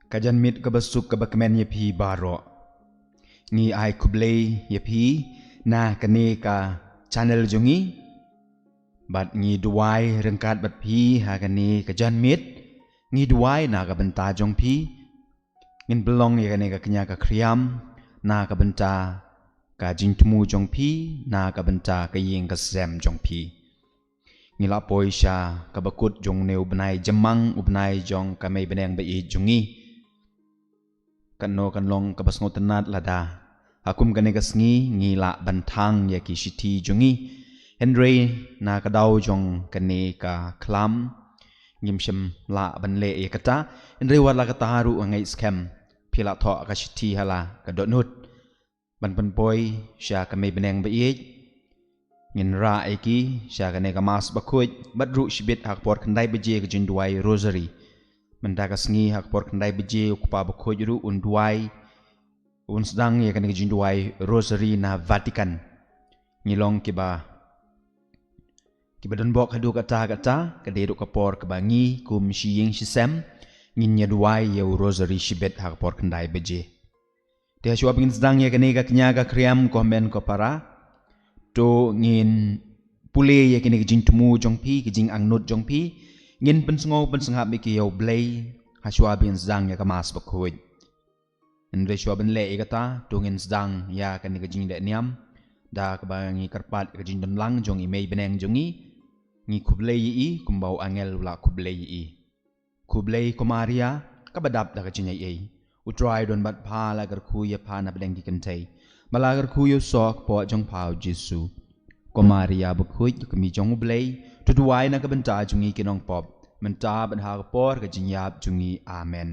Kajan mit kabasuk kabakmen yepi baro ngi ai kublei yepi na kane ka channel jongi bat ngi duai rengkat bat pi ha kane kajan mit ngi duai na ka benta jong pi ngin belong ya kane ka kenya ka kriam na ka benta ka jing temu jong pi na ka benta ka ying ka sem jong pi ngila poisha ka bakut jong neu benai jemang ubnai jong ka mei beneng ba i jungi kan no kan long ka bas ngotenat lada hakum gane ka sngi ngila bantang ya ki shiti jungi Henry na ka dau jong kane ka klam ngim shem la ban le e kata Henry wala ka taharu ngai scam pila tho ka shiti hala ka donut ban ban boy sha ka mei beneng ba i ngin ra eki sha ka ne ka Mass Bakhuid badru shibit hak por khandai beje ka jinduai rosary menda ka sngi hak por khandai beje ukpa Bakhuid ru unduai un sedang ya ka ne ka jinduai rosary na Vatican ngilong kiba don bok hadu kata kaderu kapor kebangi kum shiying shisem ngin nyaduai yau rosary shibet hak por khandai beje dia shua pingin sedang ya kene ka kenya ka kriam komen ko para to ngin pule ya kene ka jing temu jong pi ka jing angnut jong pi ngin pensngo pensangap miki yau blay ha shua pingin sedang ya ka Mass Bakhuid endre shua ben le kata to ngin sedang ya kene ka jing de niam da kebangi karpat ka jing don lang jong imei beneng jongi ngi kublei yi kumbau angel la kublei yi kublei komaria kabadap da kachinya yi utrai don bat pha la gar khu ya pha na bedeng di kentai bala gar khu yo sok po jong phau jisu komaria Bakhuid kami jong ublei tu duai na ka benta jungi kinong pop menta ban ha por ka jinyap jungi amen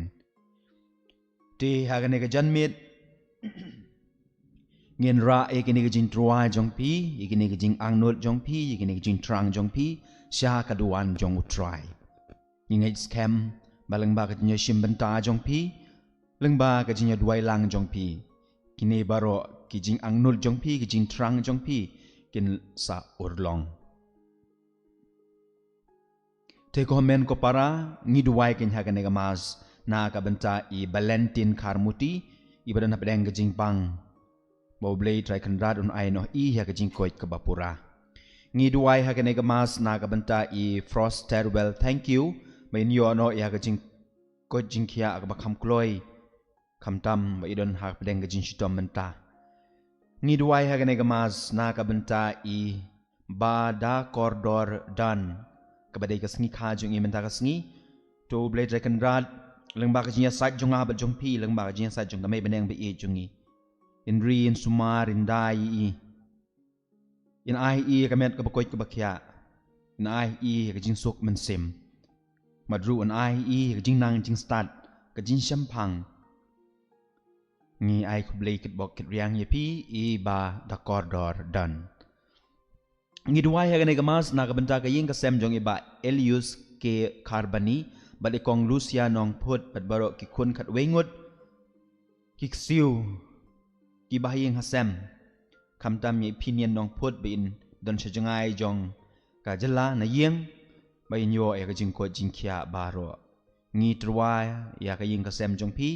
ti ha ne ka janmit ngin ra ekini ka jing truai jong pi ekini ka jing angnut jong pi ekini ka jing trang jong pi sha ka duan jong utrai ngai scam balang ba ka jinya shim benta jong pi lengba ka jinya duai lang jong pi kini baro ki jing angnut jong pi ki jing trang jong pi kin sa urlong te ko men ko para ngi duai kin ha ka ne ka mas na ka benta i Valentin Karmuti i badan ha pedeng ka jing pang Boblay try kanrad un ay no i ha ka jing koit ka bapura. Ngi duai ha ka ne ka mas na ka benta i Frost Terwell thank you. May inyo no i ha ka jing koit jing kia ka bakam kloy. Kamtam ba idon ha ka pedeng ka jing shitom benta. Ngi duai ha ka ne ka mas na ka benta i Bada Kordor Dan. Kabadai ka sngi ka jing i benta ka sngi. To blay try kanrad. Lang ba ka jing ya sat jong abat jong pi. Lang ba ka jing ya sat jong kamay beneng ba i jong i. In sumar in dai in ai kamet ka bakoy ka bakya in ai ka jing sok men sim madru an ai ka jing nang jing start ka jing shampang ni ai kublay kit bok kit riang yepi i ba da kordor dan ngi duai ha ka mas na ka benta ka ying ka sem jong iba Elius ke Carbani bali kong Lucia nong put pat baro ki kun khat wengut ki siu ki bahayeng hasem kamtam ye opinion nong put bin don sejengai jong ka jela na yeng bayin yo ya ka jingko jingkia baro ngi trwa ya ka yeng kasem jong pi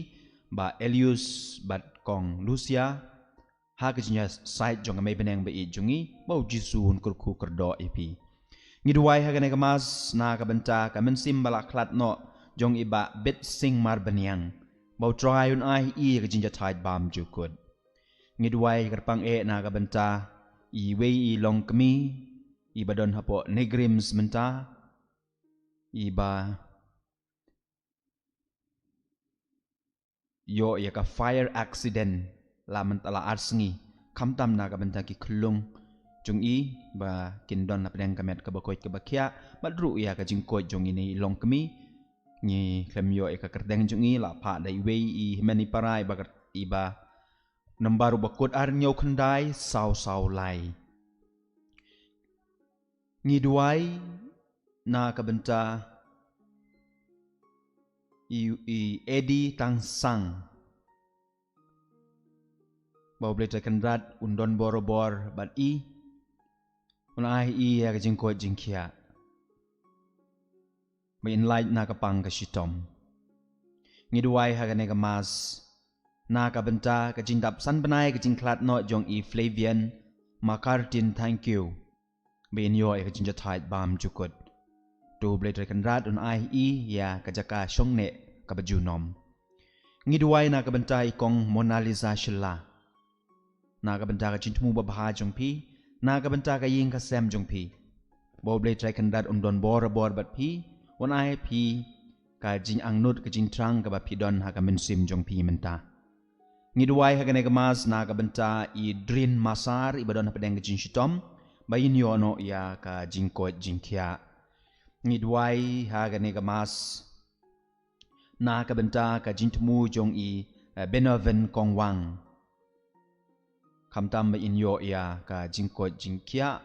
ba Elius bat kong Lucia ha ka jinya side jong mai beneng ba i jongi bau jisun kurku kerdo epi ngi duai ha ka ne kamas na ka benta ka mensim bala klat no jong iba bet sing mar baniang bau try un ai ka jinja tight bam jukut ngi duai karpang na ka benta i wei i long kami i badon hapo negrims menta i ba yo ya ka fire accident la mentala arsngi kamtam na ka benta ki klung jong i ba kindon na pedang kamet ka bakoy ka bakya madru ya ka jingko jong ini long kami ni klem yo ya ka kerdeng jong i la pa dai wei i meni parai ba i ba nambaru bakut ar nyau kendai sau lai ngi duai na ka benta i edi tang sang bau bleta kendrat undon borobor bat i unai ya ka jingko jingkia bain light na ka pang ka shitom ngi duai ha ka ne ka mas na ka benta ka jindap san benai ka jingklat no jong i Flavian Makartin thank you bain yo ka jinja tight bam jukut to bleta kendrat unai ya ka jaka shongne ka bajunom Ngiduai na kabenta ikong Mona Lisa shilla. Na kabenta ka jintmu babaha jong pi, na kabenta ka ying ka sem jong pi. Boble try kandat don bor bat pi, on ai pi ka jing angnut ka jing trang ka ba pi don ha ka mensim jong pi menta. Ngiduai ha ka mas na kabenta I drin masar ibadon ha pedeng ka jing shitom, bayin yo no ya ka jing ko jing kia. Ngiduai ha ka mas na kabenta ka jintmu jong I benoven kong wang. Kamtam ba inyo ya ka jingko jingkia.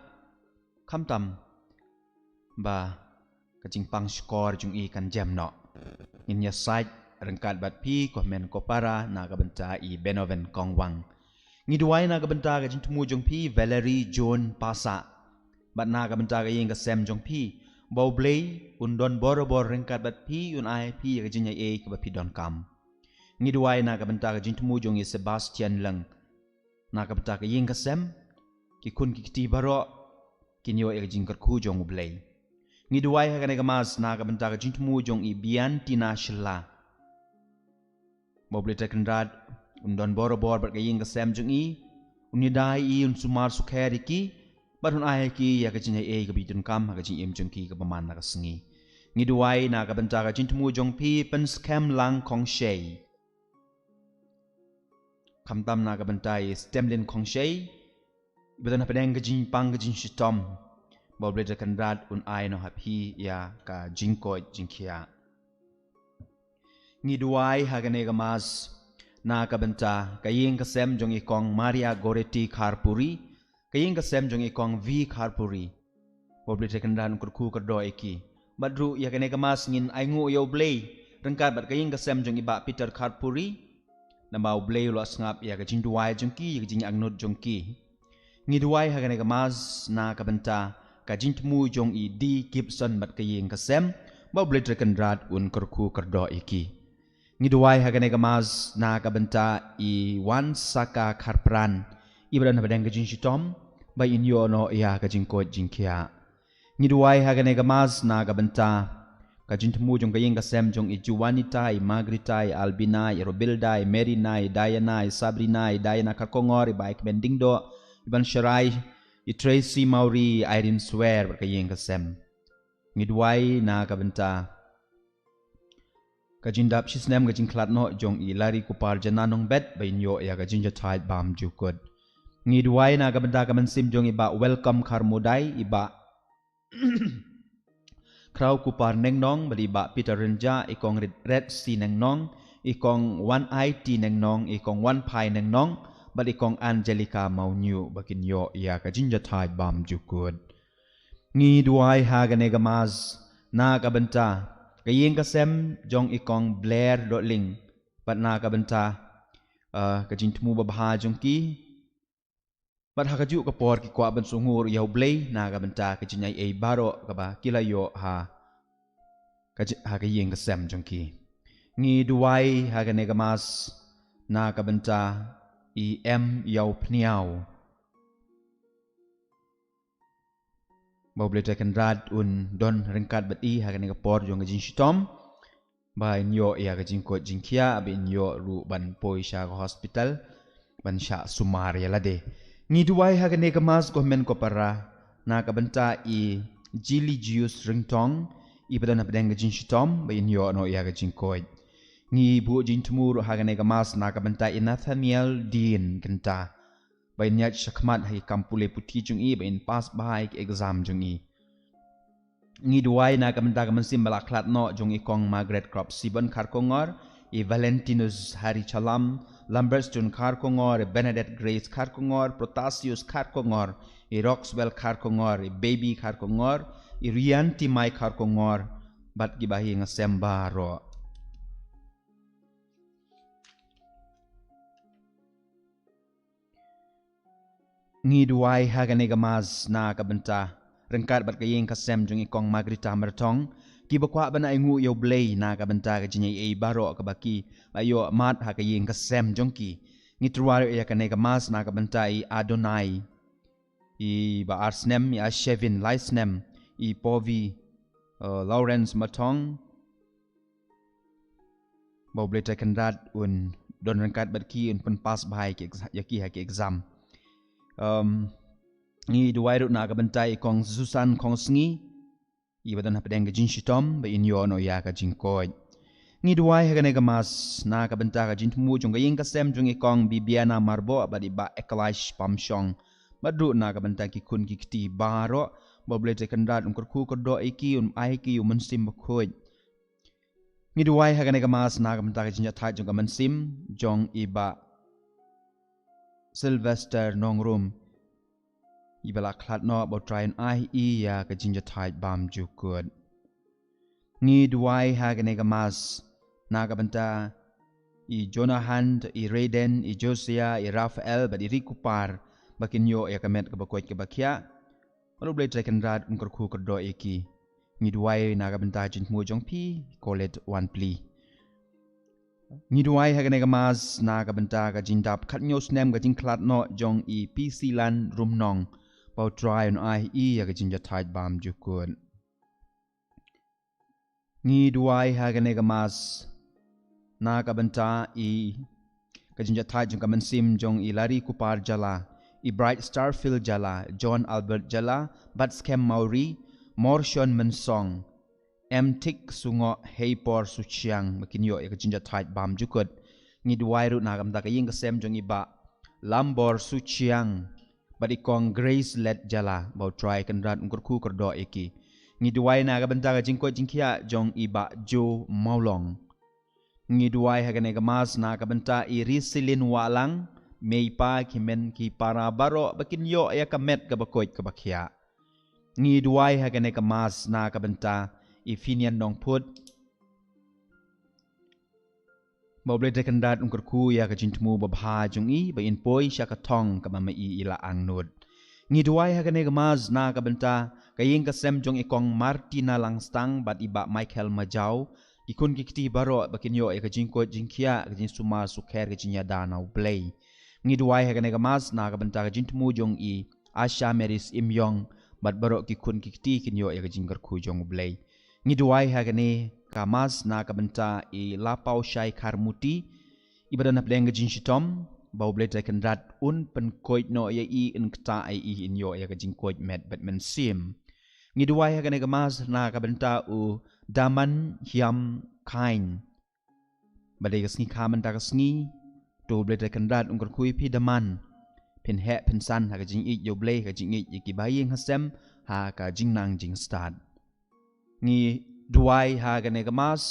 Kamtam ba ka jingpang skor jong I kan jam no. Inya site rengkat bat pi komen ko para na kabenta I benoven kong wang. Ngiduai na kabenta ka jintmu jong pi Valerie John Pasa. Bat na kabenta ka ying ka sem jong pi. Bau blay undon bor rengkat bat pi un ai pi ka jinya ka bat pi don kam. Ngiduai na kabenta ka jintmu jong I Sebastian Leng. Na kabenta ka ying ka sem ki kun ki kiti baro kinyo ka jing ku jong blay. Ngiduai ha ka mas na kabenta ka jintmu jong I Biantina Shilla. Bau blay tekenrad undon bor bat ka ying ka sem jong I unidai un sumar sukheri ki. Barun ay ki ya ka jinya ka bitun kam ha ka jing jong ki ka paman na ka sengi. Ngiduai na kabenta ka jintmu jong pi pen scam lang kong shay. Kamtam na kabenta I stemlin kong shay. Ibatan na pedeng ka jing pang ka jing shitom. Boble da kanrad un ay no hapi ya ka jing ko jing kia. Ngiduai ha ka mas na kabenta ka ying ka sem jong ikong Maria Goretti Karpuri. Kaying kasem jong ikong V Karpuri. Boble tekendan kurku kerdo eki. Badru ya kene kemas ngin aingu yo blay. Rengkat bat kaying kasem jong iba Peter Karpuri. Nambau blay lo asngap ya ka jinduai jong ki ya jing agnut jong ki. Ngiduai ha kene kemas na kabenta ka jintmu jong I D Gibson bat kaying kasem. Boble tekendan un kurku kerdo eki. Ngiduai ha kene kemas na kabenta I Wan Saka Karpran. Ibadan na pedeng ka jing shitom. Ba inyo no ya ka jing ko jing kia. Ngiduai ha ka mas na kabenta ka jintmu jong kaying kasem jong I Juanita, I Magrita, I Albina, I Robilda, I Merina, I Diana, I Sabrina, I Diana Kakongor, I Baik Bendingdo, Iban Sharai, I Tracy Mauri, I Irene Swear kaying kasem. Ngiduai na kabenta ka jindap shisnem ka jing klat no jong I lari kupar jananong bet ba inyo ya ka jing jatai bam jukod. Ngiduai na kabenta ka mensim jong iba welcome karmudai iba kraw kupar nengnong bali iba Peter Renja ikong red sea nengnong ikong one IT nengnong ikong one pai nengnong bali ikong Angelica Maunyu bakin yo ya ka jinja thai bam jukud. Ngiduai ha ka mas na kabenta kaying kasem jong ikong Blair Dotling bat na kabenta ka jintmu babaha jong ki. Bat hakaju ka por ki kwa ban sungur yaw blay na kabenta ka jinyay baro ka ba kilayo ha ka ying ka sem jong ki. Ngiduai ha ka mas na kabenta I M yaw pniaw. Boble tekan rad un don rengkat bat I ha ka por jong ka jing shitom. Ba inyo ya ka jing ko jing kia abi inyo ru ban poi sha ka hospital ban sha sumar ya lade. Ngiduai ha ka mas government ko para na kabenta I Jili Jius Ringtong ibadan na pedeng ka jing shitom ba inyo no ya ka jing ko. Ngi bu jing tumur ha ka mas na kabenta I Nathaniel Dean kenta ba inyat shakmat ha kampule puti jung I ba in pass bahai exam jung I. Ngiduai na kabenta ka mensim balaklat no jung ikong Margaret Crop Sibon Karkongor I Valentinus Hari Chalam Lambertstone Karkongor, Benedette Grace Karkongor, Protasius Karkongor, I Roxwell Karkongor, I Baby Karkongor, I Rianti Mai Karkongor, bat gibahi nga sembaro. Ngiduai ha ka mas na kabenta rengkat bat kaying kasem jong ikong Magrita Mertong. Kibakwa ba na ingu yaw blay na kabenta ka jinyay baro kabaki ayo mat ha kaying kasem jongki ngitruwar ya ka mas na kabenta I Adonai I ba Arsnem I Ashevin Laisnem I Povi Lawrence Matong bau boleh tekan rat un don rangkat berki un pen pas bahai ke yaki ha ke exam ni duai ru na ka bentai kong susan kong sngi I badan hapedeng ke jin shitom ba in yo no ya ka jin koi ni duai ha ka mas na ka benta ka jin tmu jong ka ying ka sem jong kong bibiana marbo ba di ba eklaish pamshong badru na ka benta ki kun ki kti baro ba boleh tekan rat un kurku ko do iki ai ki Mass Bakhuid ni duai ha ka mas na ka benta ka jin thai jong ka mansim jong iba Sylvester nongrum ibala klat no bo try an ya ka jinja thai bam ju good ni duai ha ka mas na ka benta I Jonahan I Raiden I Josiah I Rafael ba di rikupar bakin yo ya kamet ka bakoit ka bakya malu blay trekan rad ungkar khu kerdo eki ni duai na ka benta jin mu jong pi kolet one pli ni duai ha ka mas na ka benta ka jin dap khat nyo snem ka jin klat no jong I PC lan rum nong Pau try on ya ka jinja thai bam ju kun ni duai ha ka mas na ka benta ka jinja thai jong ka mansim jong I lari kupar jala I Bright Starfield jala John Albert jala Batskem Mauri Morshon Mensong Tik sungo Heipor Suchiang makinyo ya ka jinja thai bam ju kun ni duai ru na ka benta ka ying ka sem jong iba Lambor Suchiang Badi kong Grace let jala bau try kan rat ungkur khu kerdo eki ngi duai na ka benta ka jingko jingkia jong iba Jo Maulong ngi duai ha ka mas na ka benta I risilin walang meipa kimen ki para baro bakin yo ya ka met ka bakoit ka bakhya ngi duai ha ka mas na ka benta I finian nong put bau boleh tekan rat ungkur khu ya ka jintmu babha jong I ba in poi sya ka thong ka mama I ila angnut ngi duai ha ka mas na ka benta ka ying ka sem jong ikong Martina Langstang bat iba Michael Majau ikun ki kiti baro bakin yo ka jingko jingkia ka jin suma sukher ka jinya danau play ngi duai ha ka mas na ka benta ka jintmu jong I Asha Meris Imyong bat baro ki kun ki kiti kin yo ka jingkar khu jong play ngi duai ha ka mas na ka benta I lapau shai karmuti ibadan apdeng jin shitom bau blay tekan rat un pen koit no ya I in kta ai I in yo ya ka jing koit met batman sim ngi duai ha ka mas na ka benta u daman hiam kain badai ka sngi khaman ta ka sngi to blay tekan rat ungkar kui pi daman pen he pen san ha ka jing I yo blay ka jing I ki baying hasem ha ka jing nang jing start ngi duai ha ka mas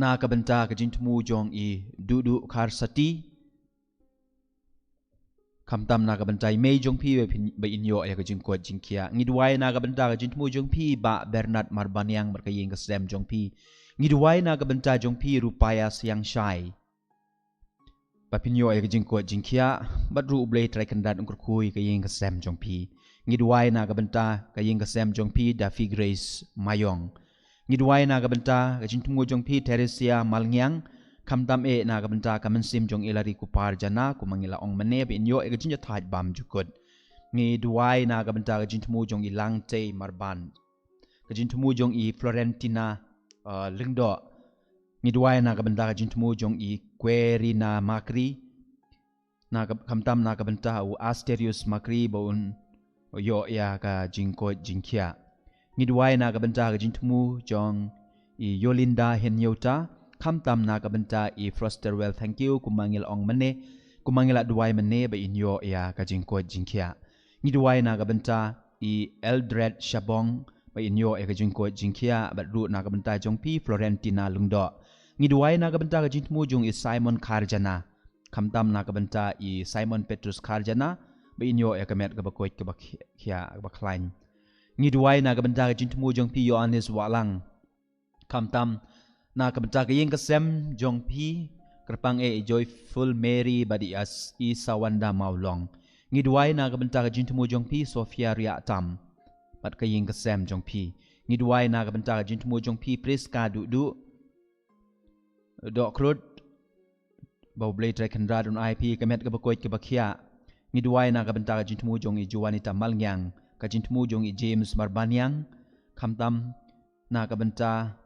na ka benta ka jintmu jong I dudu khar sati kamtam na ka benta mei jong pi ba inyo ya ka jingko jingkia ngi duai na ka benta ka jintmu jong pi ba Bernard Marbanyang berkaying ka sem jong pi ngi duai na ka benta jong pi rupaya siang shai ba pinyo ya ka jingko jingkia badru blay try kandat ungkur kui ka ying ka sem jong pi ngi duai na ka benta ka ying ka sem jong pi da fi Grace Mayong ngi duai na ka benta ka jintmu jong pi Teresia Malngyang kamtam na ka benta ka mansim jong ilari kupar jana ku mangila ong mane ba inyo ka jinja thai bam jukut ngi duai na ka benta ka jintmu jong ilang te marban ka jintmu jong I Florentina lingdo ngi duai na ka benta ka jintmu jong I Querina Makri na ka kamtam na ka benta u Asterius Makri baun yo ya ka jingko jingkia ngi duai na ka benta ka jintmu jong I Yolinda Henyota kamtam na ka benta I Frosterwell thank you kumangil ong mane kumangila duai mane ba inyo ya ka jingko jingkia ngi duai na ka benta I Eldred Shabong ba inyo ya ka jingko jingkia ba ru na ka benta jong pi Florentina lungdo ngi duai na ka benta ka jintmu jong I Simon Karjana kamtam na ka benta I Simon Petrus Karjana ba inyo ya ka met ka bakoit ka bakhya ba klain ngi duai na ka benta ka jintmu jong pi Yohanes Walang kamtam na ka benta ka ying ka sem jong pi kerpang Joyful Mary badi as I Sawanda Maulong ngi duai na ka benta ka jintmu jong pi Sofia Riatam bat ka ying ka sem jong pi ngi duai na ka benta ka jintmu jong pi Priska du do krut bau blay try kan radun IP ka met ka bakoit ka bakhya ngi duai na ka benta ka jintmu jong I Juanita Malngyang ka jintmu jong I James Marbanyang kamtam na ka benta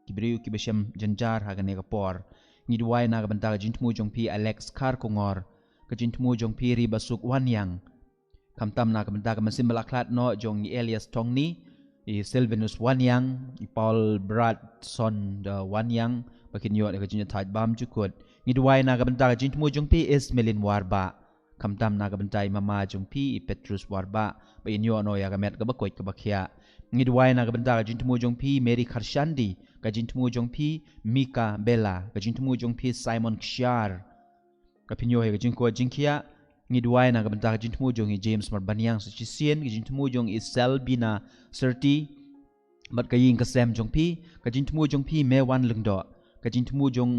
kibriu kibeshem janjar hagane kapor ngi duai na kabanta ka jintmu jongpi Alex Kar Kongor ka jintmu jongpi ri basuk wanyang kamtam na kabanta ka masim balaklat no jong i Elias Tongni i Sylvanus wanyang i Paul Bradson the wanyang bakin yo ka jinja thaj bam jukut ngi duai na kabanta ka jintmu jongpi Ismelin Warba kamtam na kabanta mama jongpi i Petrus Warba ba inyo no ya kamet ka bakoy ka bakya ngi duai na kabanta ka jintmu jongpi Mary Kharshandi ka jintmu jongpi Mika Bella ka jintmu jongpi Simon Kshar ka pinyo he ka jingko jingkia ngi duai na kabanta ka jintmu jongi James Marbanyang sa Chisien ka jintmu jong Selbina Serti mat ka ying ka Sam jongpi ka jintmu jongpi Mewan Lungdo ka jintmu jong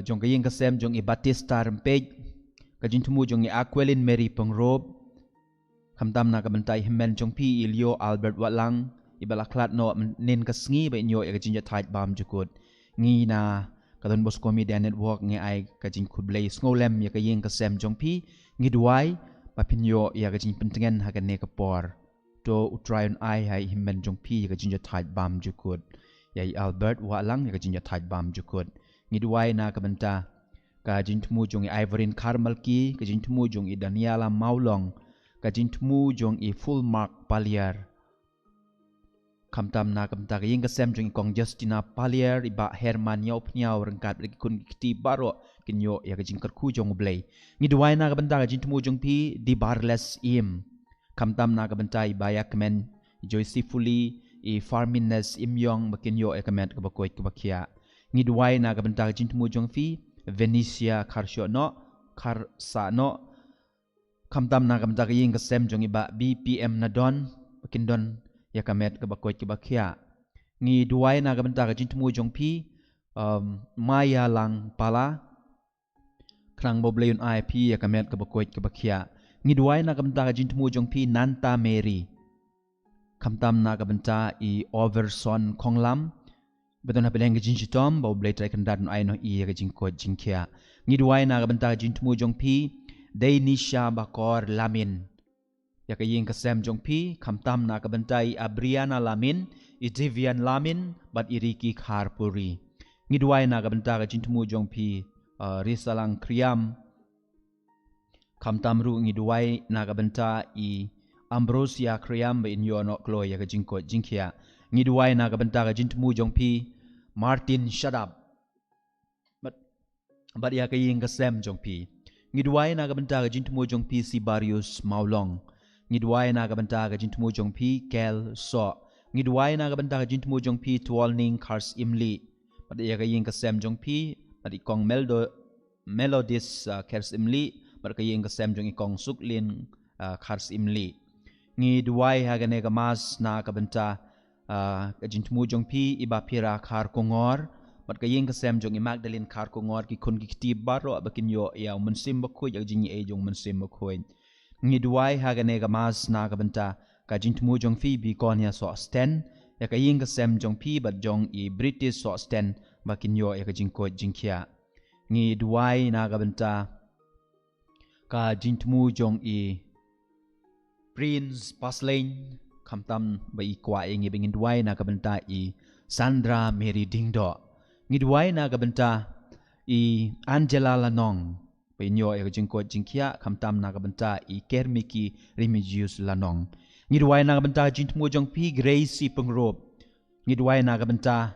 jong ka ying ka Sam jong i Batista Rempej ka jintmu jong i Aquelin Mary Pengrob kamtam na kabanta Himen jongpi Ilio Albert Watlang ibalaklat no nin kasngi ba inyo ka jinja thaj bam jukut ngi na kadon Bosco Media Network ngi ai ka jing kublay snolem ya ka yeng ka Sam jongpi ngi duai pa pinyo ya ka jing pentengen ha ka ne ka por to utrayon ai hai Himen jongpi ka jinja thaj bam jukut ya Albert Watlang ya ka jinja thaj bam jukut ngi duai na kabanta ka jintmu jong i Ivorin Karmalki ka jintmu jong i Daniela Maulong ka jintmu jong i Full Mark Paliar kamtam na kamta ka ying ka Sam jong i kong Justina Paliar iba Herman yaw pnyaw rengkat bagi kun kiti baro kinyo ya ka jing kerku jong ublay ngi duai na kabanta ka jintmu jong pi di Barles im kamtam na kabanta iba ya kemen Joyce Fuli i Farmines imyong bakinyo ya kamet ka bakoy ka bakya ngi duai na kabanta ka jintmu jong fi Venetia Karsyo no Karsa no kamtam na kamta ka ying ka Sam jong iba BPM na don bakindon ya kamet ka bakoy ka bakya ngi duai na kabanta ka jintmu jong pi Maya lang pala krang bobleyon IP ya kamet ka bakoy ka bakya ngi duai na kabanta ka jintmu jong pi Nanta Mary kamtam na kabanta i Overson Konglam beton hapeleng jing chitom ba blay try kandan ai no i ga jing ko jing kya ngi duai na kabanta jintmu jong pi Dainisha Bakor Lamin ya ka ying ka Sam jong pi kamtam na kabanta i Abriana Lamin i Divian Lamin bat iriki Kharpuri ngi duai na kabanta ka jintmu jong pi Risalang Kriam kamtam ru ngi duai na kabanta i Ambrosia Kriam ba inyo no klo ya ka jing ko jing kya ngi duai na kabanta ka jintmu jong pi Martin Shadab but ya ka ying ka Sam jong pi ngi duai na kabanta ka jintmu jong pi Sibarius Maulong ngi duai na kabanta ka jintmu jong pi Kel So ngi duai na kabanta ka jintmu jong pi Tuolning Kars Imli but ya ka ying ka Sam jong pi but ikong Melodis Kars Imli but ka ying ka Sam jong ikong Suklin Kars Imli ngi duai ha gane ka mas na kabanta ka jintmu jong pi iba pira Kar Kongor bat ka ying ka Sam jong i Magdalene Kar Kongor ki kun ki ti baro bakin yo ya munsim bakhoy ya jing e jong munsim bakhoy ngi duai ha gane ka mas na kabanta ka jintmu jong fi bi konya so sten ya ka ying ka Sam jong pi bat jong i British so sten bakin yo ya ka jing ko jing kya ngi duai na kabanta ka jintmu jong i Prince Paslane kamtam ba i kwa ngi bingin duai na kabanta i Sandra Mary Dingdo ngi duai na kabanta i Angela Lanong ba inyo ya jing ko jing kya kamtam na kabanta i Kermiki Remigius Lanong ngi duai na kabanta jintmu jong pi Grace Pengrob ngi duai na kabanta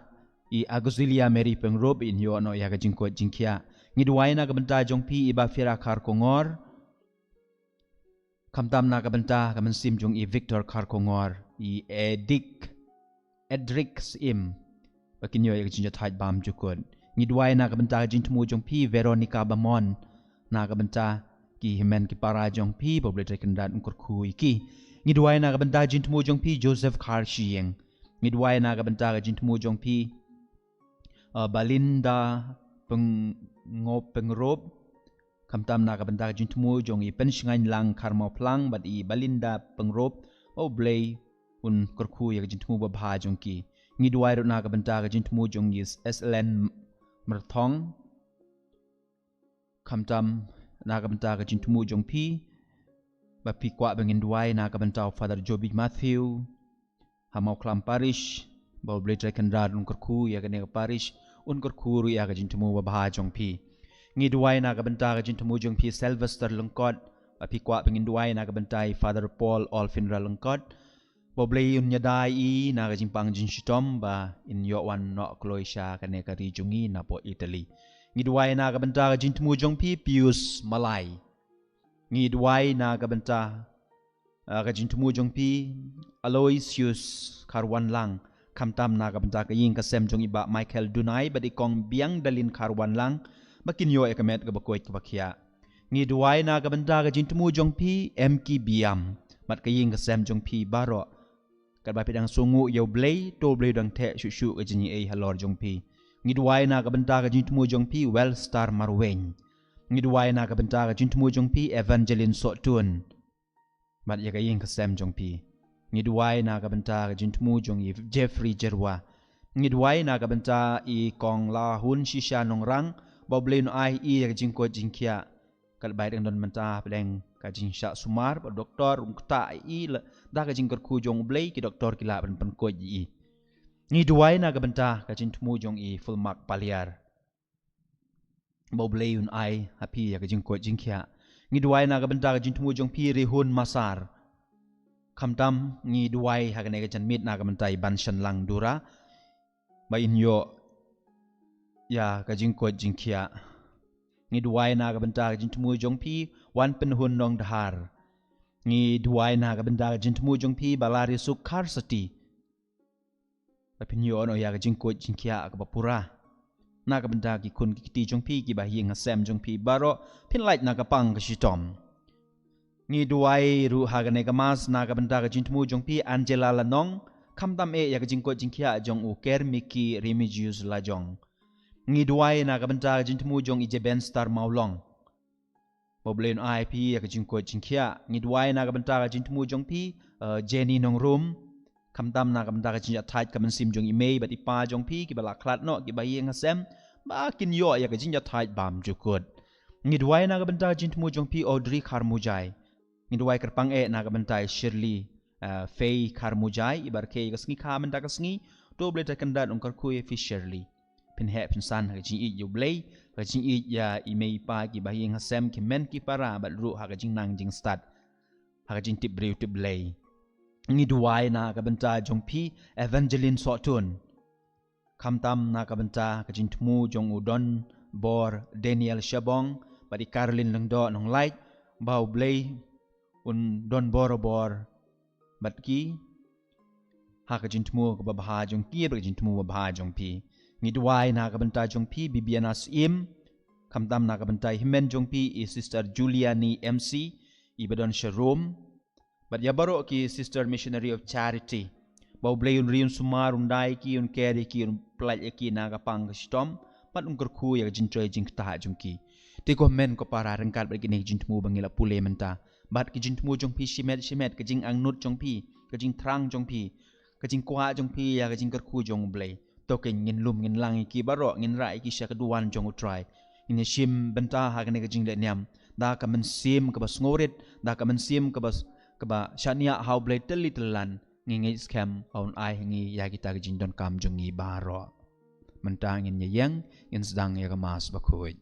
i Agusilia Mary Pengrob inyo no ya jing ko jing kya ngi duai na kabanta jong pi iba Fira Kar Kongor kamtam na kabanta kamansim jong i Victor Kar Kongor i Edric Sim bakinyo ya jinja thaj bam jukun ngi duai na kabanta jintmu jong pi Veronica Bamon na kabanta ki himen ki para jong pi boble trekendat unkur kui ki ngi duai na kabanta jintmu jong pi Joseph Kar Shieng ngi duai na kabanta jintmu jong pi Balinda Pengrob kamtam na kabanta jintmu jong i Penshngain lang Karmo Plang bat i Balinda Pengrob oblay un kurku ya jintmu ba bha jong ki ngi duai ro na kabanta jintmu jong is SLN Merthong kamtam na kabanta jintmu jong pi ba pi kwa bangin duai na kabanta Father Joby Matthew Hamau Klam Parish bau blai trai kandad un kerku ya kene ka parish un kerku ru ya ka jintumu babaha jong pi ngi duai na ka benta ka jintumu jong pi Sylvester lengkot api kwa pengin duai na ka bentai Father Paul all funeral lengkot bau blai un nyadai I na ka jimpang jin shitom ba in yo wan no kloisha kene ka ri jungi na po Italy ngi duai na ka benta ka jintumu jong pi Pius Malai ngi duai na ka benta ka jintumu jong pi Aloysius Karwan lang kamtam na ka benta ka yin ka sem jong iba Michael Dunai badi kong biang dalin Karwan lang bakin yo ekamet ka bakoy ka bakya ngi duai na ka benta ka jintumu jong pi MK Biam mat ka yin ka sem jong pi baro kat ba pedang sungu yo blay to blay dang the shu shu ka jinyi ai halor jong pi ngi duai na ka benta ka jintumu jong pi Well Star Marwen ngi duai na ka benta ka jintumu jong pi Evangeline Sotun mat ya ka yin ka sem jong pi ngi duai na ka benta ka jintumu jong I Jeffrey Jerwa ngi duai na ka benta I kong la hun shisha nong rang ba blay no ai I ya ka jingko jingkia kat ba dang don menta pedang ka jing sha sumar ba doktor ta I da ka jing ku jong blay ki doktor kila ban ko ji ngi duai na ka benta ka jintumu jong I full mark paliar ba blay un ai happy ya ka jingko jingkia ngi duai na ka benta ka jintumu jong pi rehun masar kamtam ngi duai ha ka ne ka janmit na ka mentai ban shan lang dura ba in yo ya ka jingko jingkia ngi duai na ka benta ka jintumu jong pi wan pen hun nong dahar ngi duai na ka benta ka jintumu jong pi balari sukhar sati ba pin yo no ya ka jingko jingkia ka bapura na ka benta ki kun ki ti jong pi ki ba hi nga sem jong pi baro pin light na ka pang ka shitom ngi duai ru ha ga ne ka mas na ka benta ka jintumu jong pi Angela Lanong kamtam e ya ka jingko jingkia jong u ker miki remigius la jong ngi duai na ka benta ka jintumu jong I Ben Star Maulong Boblen IP ya ka jingko jingkia ngi duai na ka benta ka jintumu jong pi Jenny Nong Room kamtam na ka benta ka jinja thait ka sim jong email bat ipa jong pi ki bala klat no ki ba yeng asem ba kin yo ya ka jinja thait bam jukut ngi duai na ka benta ka jintumu jong pi Audrey Kharmujai ngi duai kerpang e na ka benta Shirley Faye Kharmujai ibar ke ka sngi kha benta ka sngi to ble ta kandat ongkar ku e fi Shirley pin he pin san ha jing I yo blay ka jing I ya email pa ki ba yeng asem ki men ki para bat ru ha ka jing nang jing start ha ka jing tip brew tip blay ngi duai na ka benta jong pi Evangeline Sotun kamtam na ka benta ka jing tmu jong udon bor Daniel Shabong badi Caroline Lengdo nong light bau blay un don bor bat ki ha ka jing tmu ka babaha jong ki ba jing tmu babaha jong pi ngi duai na ka benta jong pi Bibiana Sim kamtam na ka benta himen jong pi I Sister Juliani MC ibadon Sharom but ya baro ki Sister Missionary of Charity bau blay un riun sumar un dai ki un keri ki un plaj ki na ka pang stom pat un kerku ya jin tre jing ta jong ki te ko men ko para rengkat ba ki ne jin tmu bangila pule menta bat ki jin tmu jong pi shimet ka jing ang nut jong pi ka jing trang jong pi ka jing kwa jong pi ya ka jing kerku jong blay to ke ngin lum ngin lang ki baro ngin rai ki sha ka duan jong utrai in shim benta ha ka ne ka jing le nyam da ka men sim ka bas ngorit da ka men sim ka bas kaba shania how blade telan ngi scam on ai ngi ya kita jing don kam jong ngi baro mentang in yang in sedang ya ka Mass Bakhuid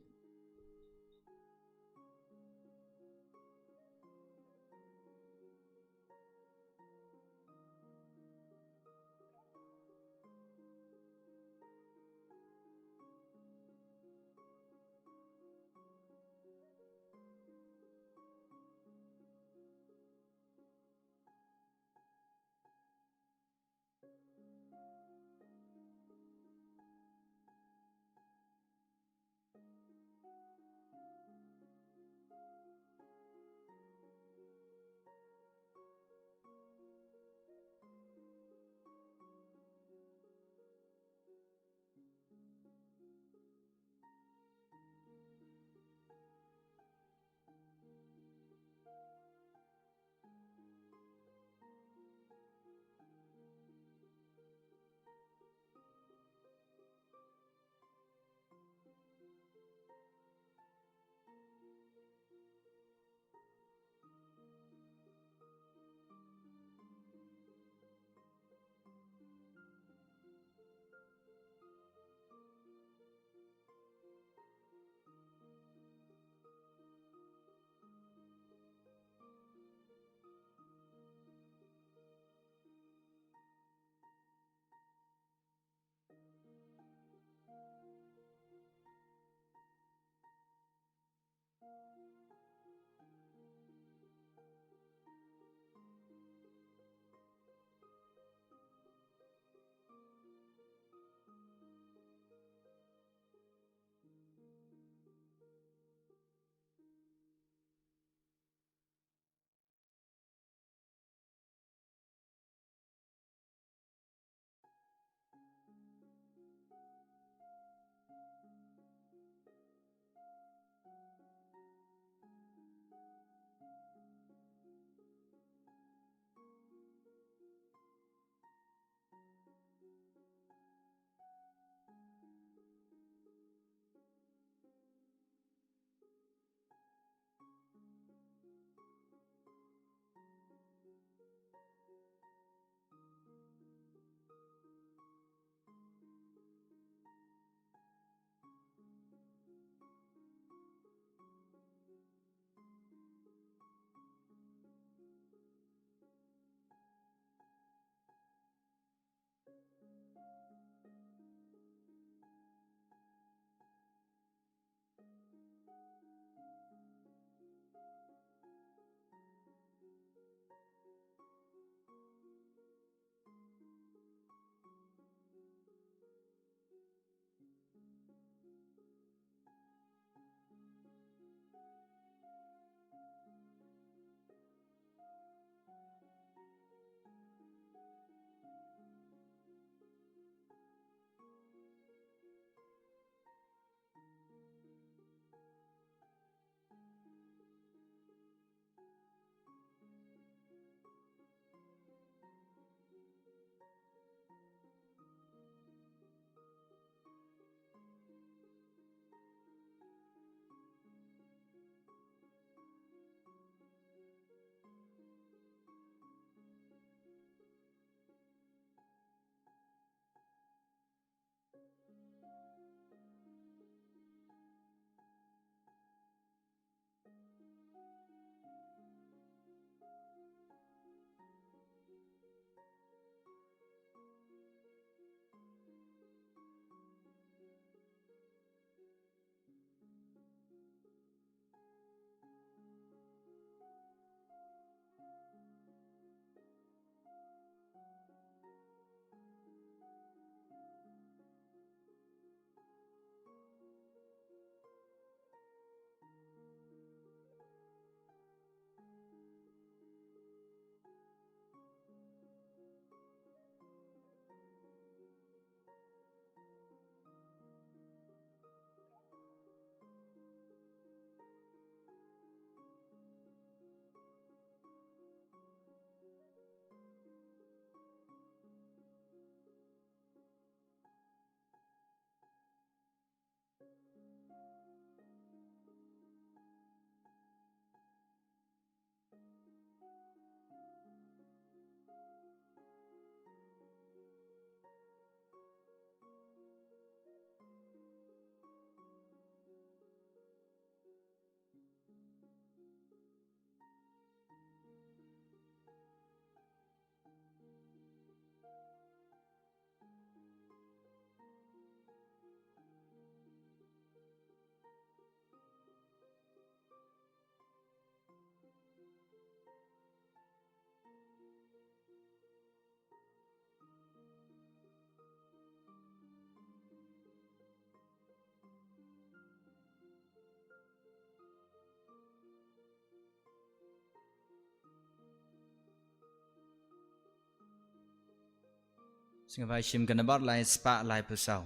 Sing vai shim kan about lai spa lai pusau.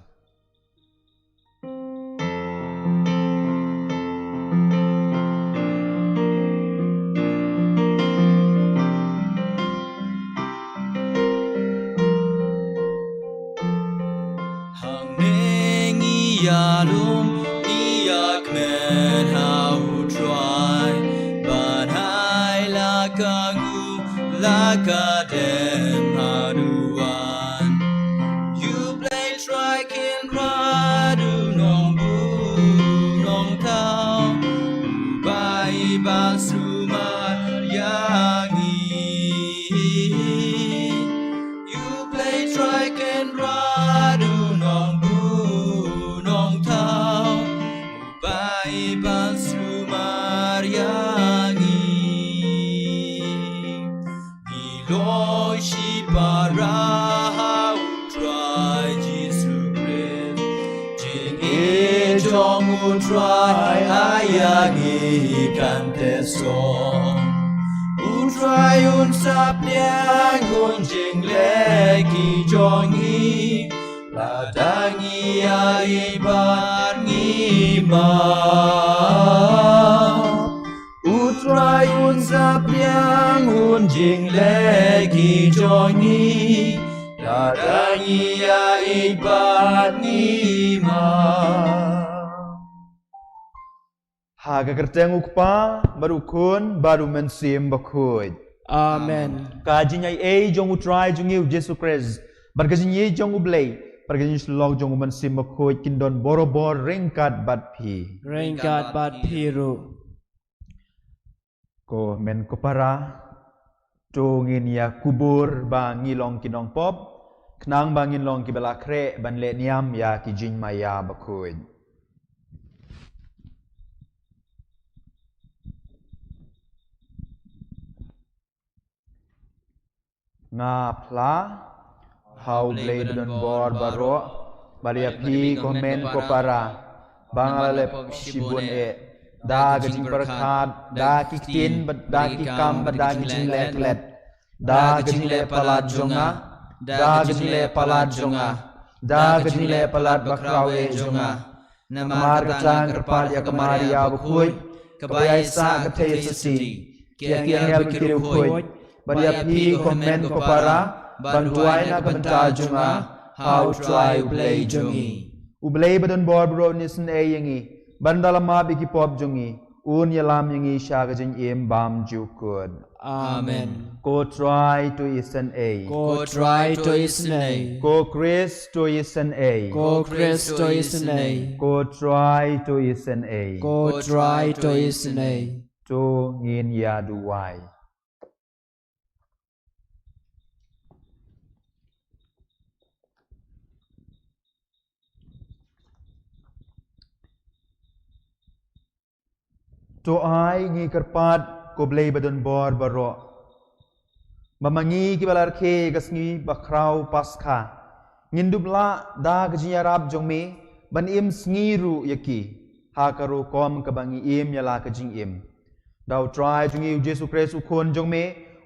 Hang nengi yalum iyak men how try but hai la kangu la kadem haduan you play try kin radu nong bu nong tau bai basuma yangi you play try kin radu nong bu nong tau bai basuma yangi Iloshi para try Jesus Christ Jing e jong u try ayagi kante song u try un sap liang un jing leki jongi la dangi ai bar ngi ma Utrai un sapiang un jing legi jongi Dadangi ya ibat ni ma Haga kerteng ukpa baru kun baru mensim bakhuid. Amen. Kajinya jong utrai jongi Yesus Kristus. Berkajinya jong ublay. Berkajinya slog jong mensim bakhuid kindon borobor ringkat bat pi. Ringkat bat piru. Ko men ko para tungin ya kubur bang ngilong kinong pop knang bang ngilong ki bela kre ban le niam ya ki jin maya bakhuid nga pla how blade don bor baro baria pi komen ko para bangale shibun da gajing perkhat da kikin da kikam da gajing let da gajing le palat jonga da gajing le palat jonga da gajing le palat bakrawe jonga namar kacang kerpal ya kemari ya bakhuid kebayai sa kathe sasi kia kia ya bikiru khuid baria pi komen ko para bantuai na kabenta jonga how try ublay jongi ublay badon bor bro nisan yangi bandalama bigi pop jongi un yalam yangi shagajin im bam jukud Amen. Go try to isan a Go try to isnay. Go Chris to isan a Go Christo isnay. Go try to isan a Go try to isnay. to ngin ya duwai to ai ngi karpat ko blay badon bor baro mamangi ki balar khe gasngi bakrau paskha ngindubla da gjiya rab jongme ban im sngiru yaki ha karo kom kabangi im yala ka jing im daw try jungi Jesu Kristus ukon jongme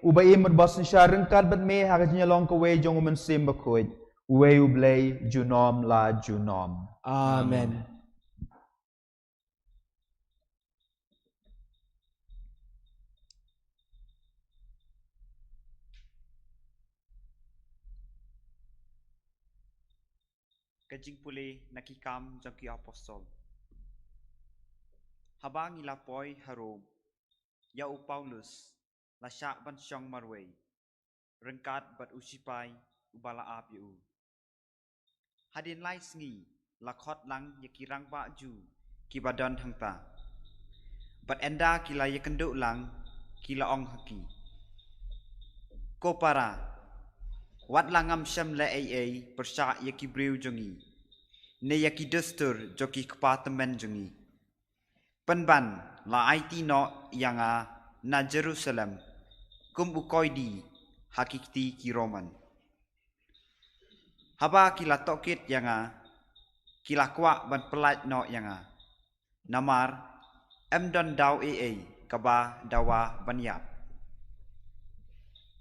uba im bas sharang kat bat me ha gjiya long ko we jong men sim bakhoid we ublay junom la junom Amen. Kajing pulih nakikam jangki apostol. Habang ilapoy harom, yau Paulus, lasyak ban syong marway, rengkat bat usipay ubala ap yu. Hadin lai sngi, lakot lang yakirang ba ju, kibadan hangta. Bat enda kila yakenduk lang, kila ong haki. Ko para, wat langam syam le ay persyak yaki briu jongi. Ne yaki dustur joki kepatemen jongi. Penban la IT no yanga na Jerusalem kum ukoidi hakikti ki Roman. Haba kila tokit yanga kila kwa ban pelat no yanga. Namar don daw kaba dawa banyap.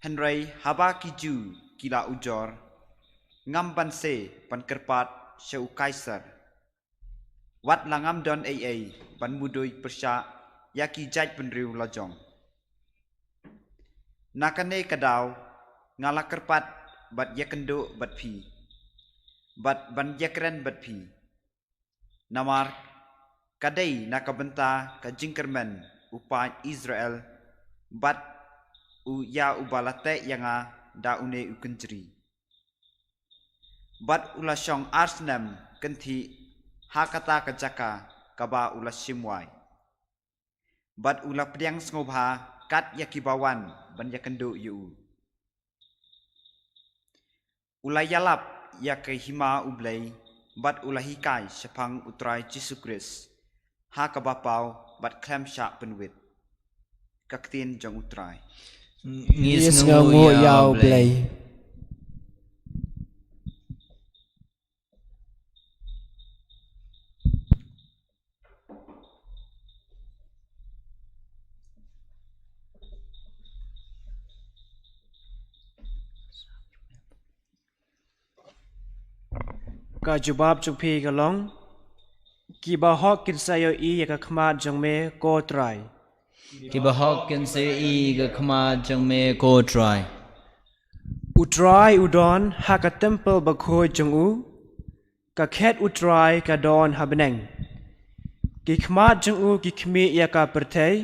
Henry haba kiju kila ujor ngam ban se ban kerpat sheu kaiser wat langam don ai ban mudoi persya yaki jaj ban riu lajong nakane kadaw ngala kerpat bat yakendo bat phi bat ban yakren bat phi namar kadai nakabenta ka jingkermen upai Israel bat u ya ubalate yanga da une ukenjri bat ula syong arsnam kenti hakata kajaka kaba ula simwai bat ula priang ngobha kat yakibawan ban yakendo yu ula yalap yakahima ublai bat ula hikai sepang utrai Yesus Kristus hakabapau bat klem syak penwit kaktin jong utrai Ngis ngu yau blay. Ka jubab chung phi ka long ki ba hok kin sayo I ya ka khmat jong me ko trai Ki ba hok kin se I ga khma jang me ko try utrai udon ha ka temple Bakhuid jong u ka khet utrai ka don ha beneng ki khmat jong u ki khmi ya ka perthai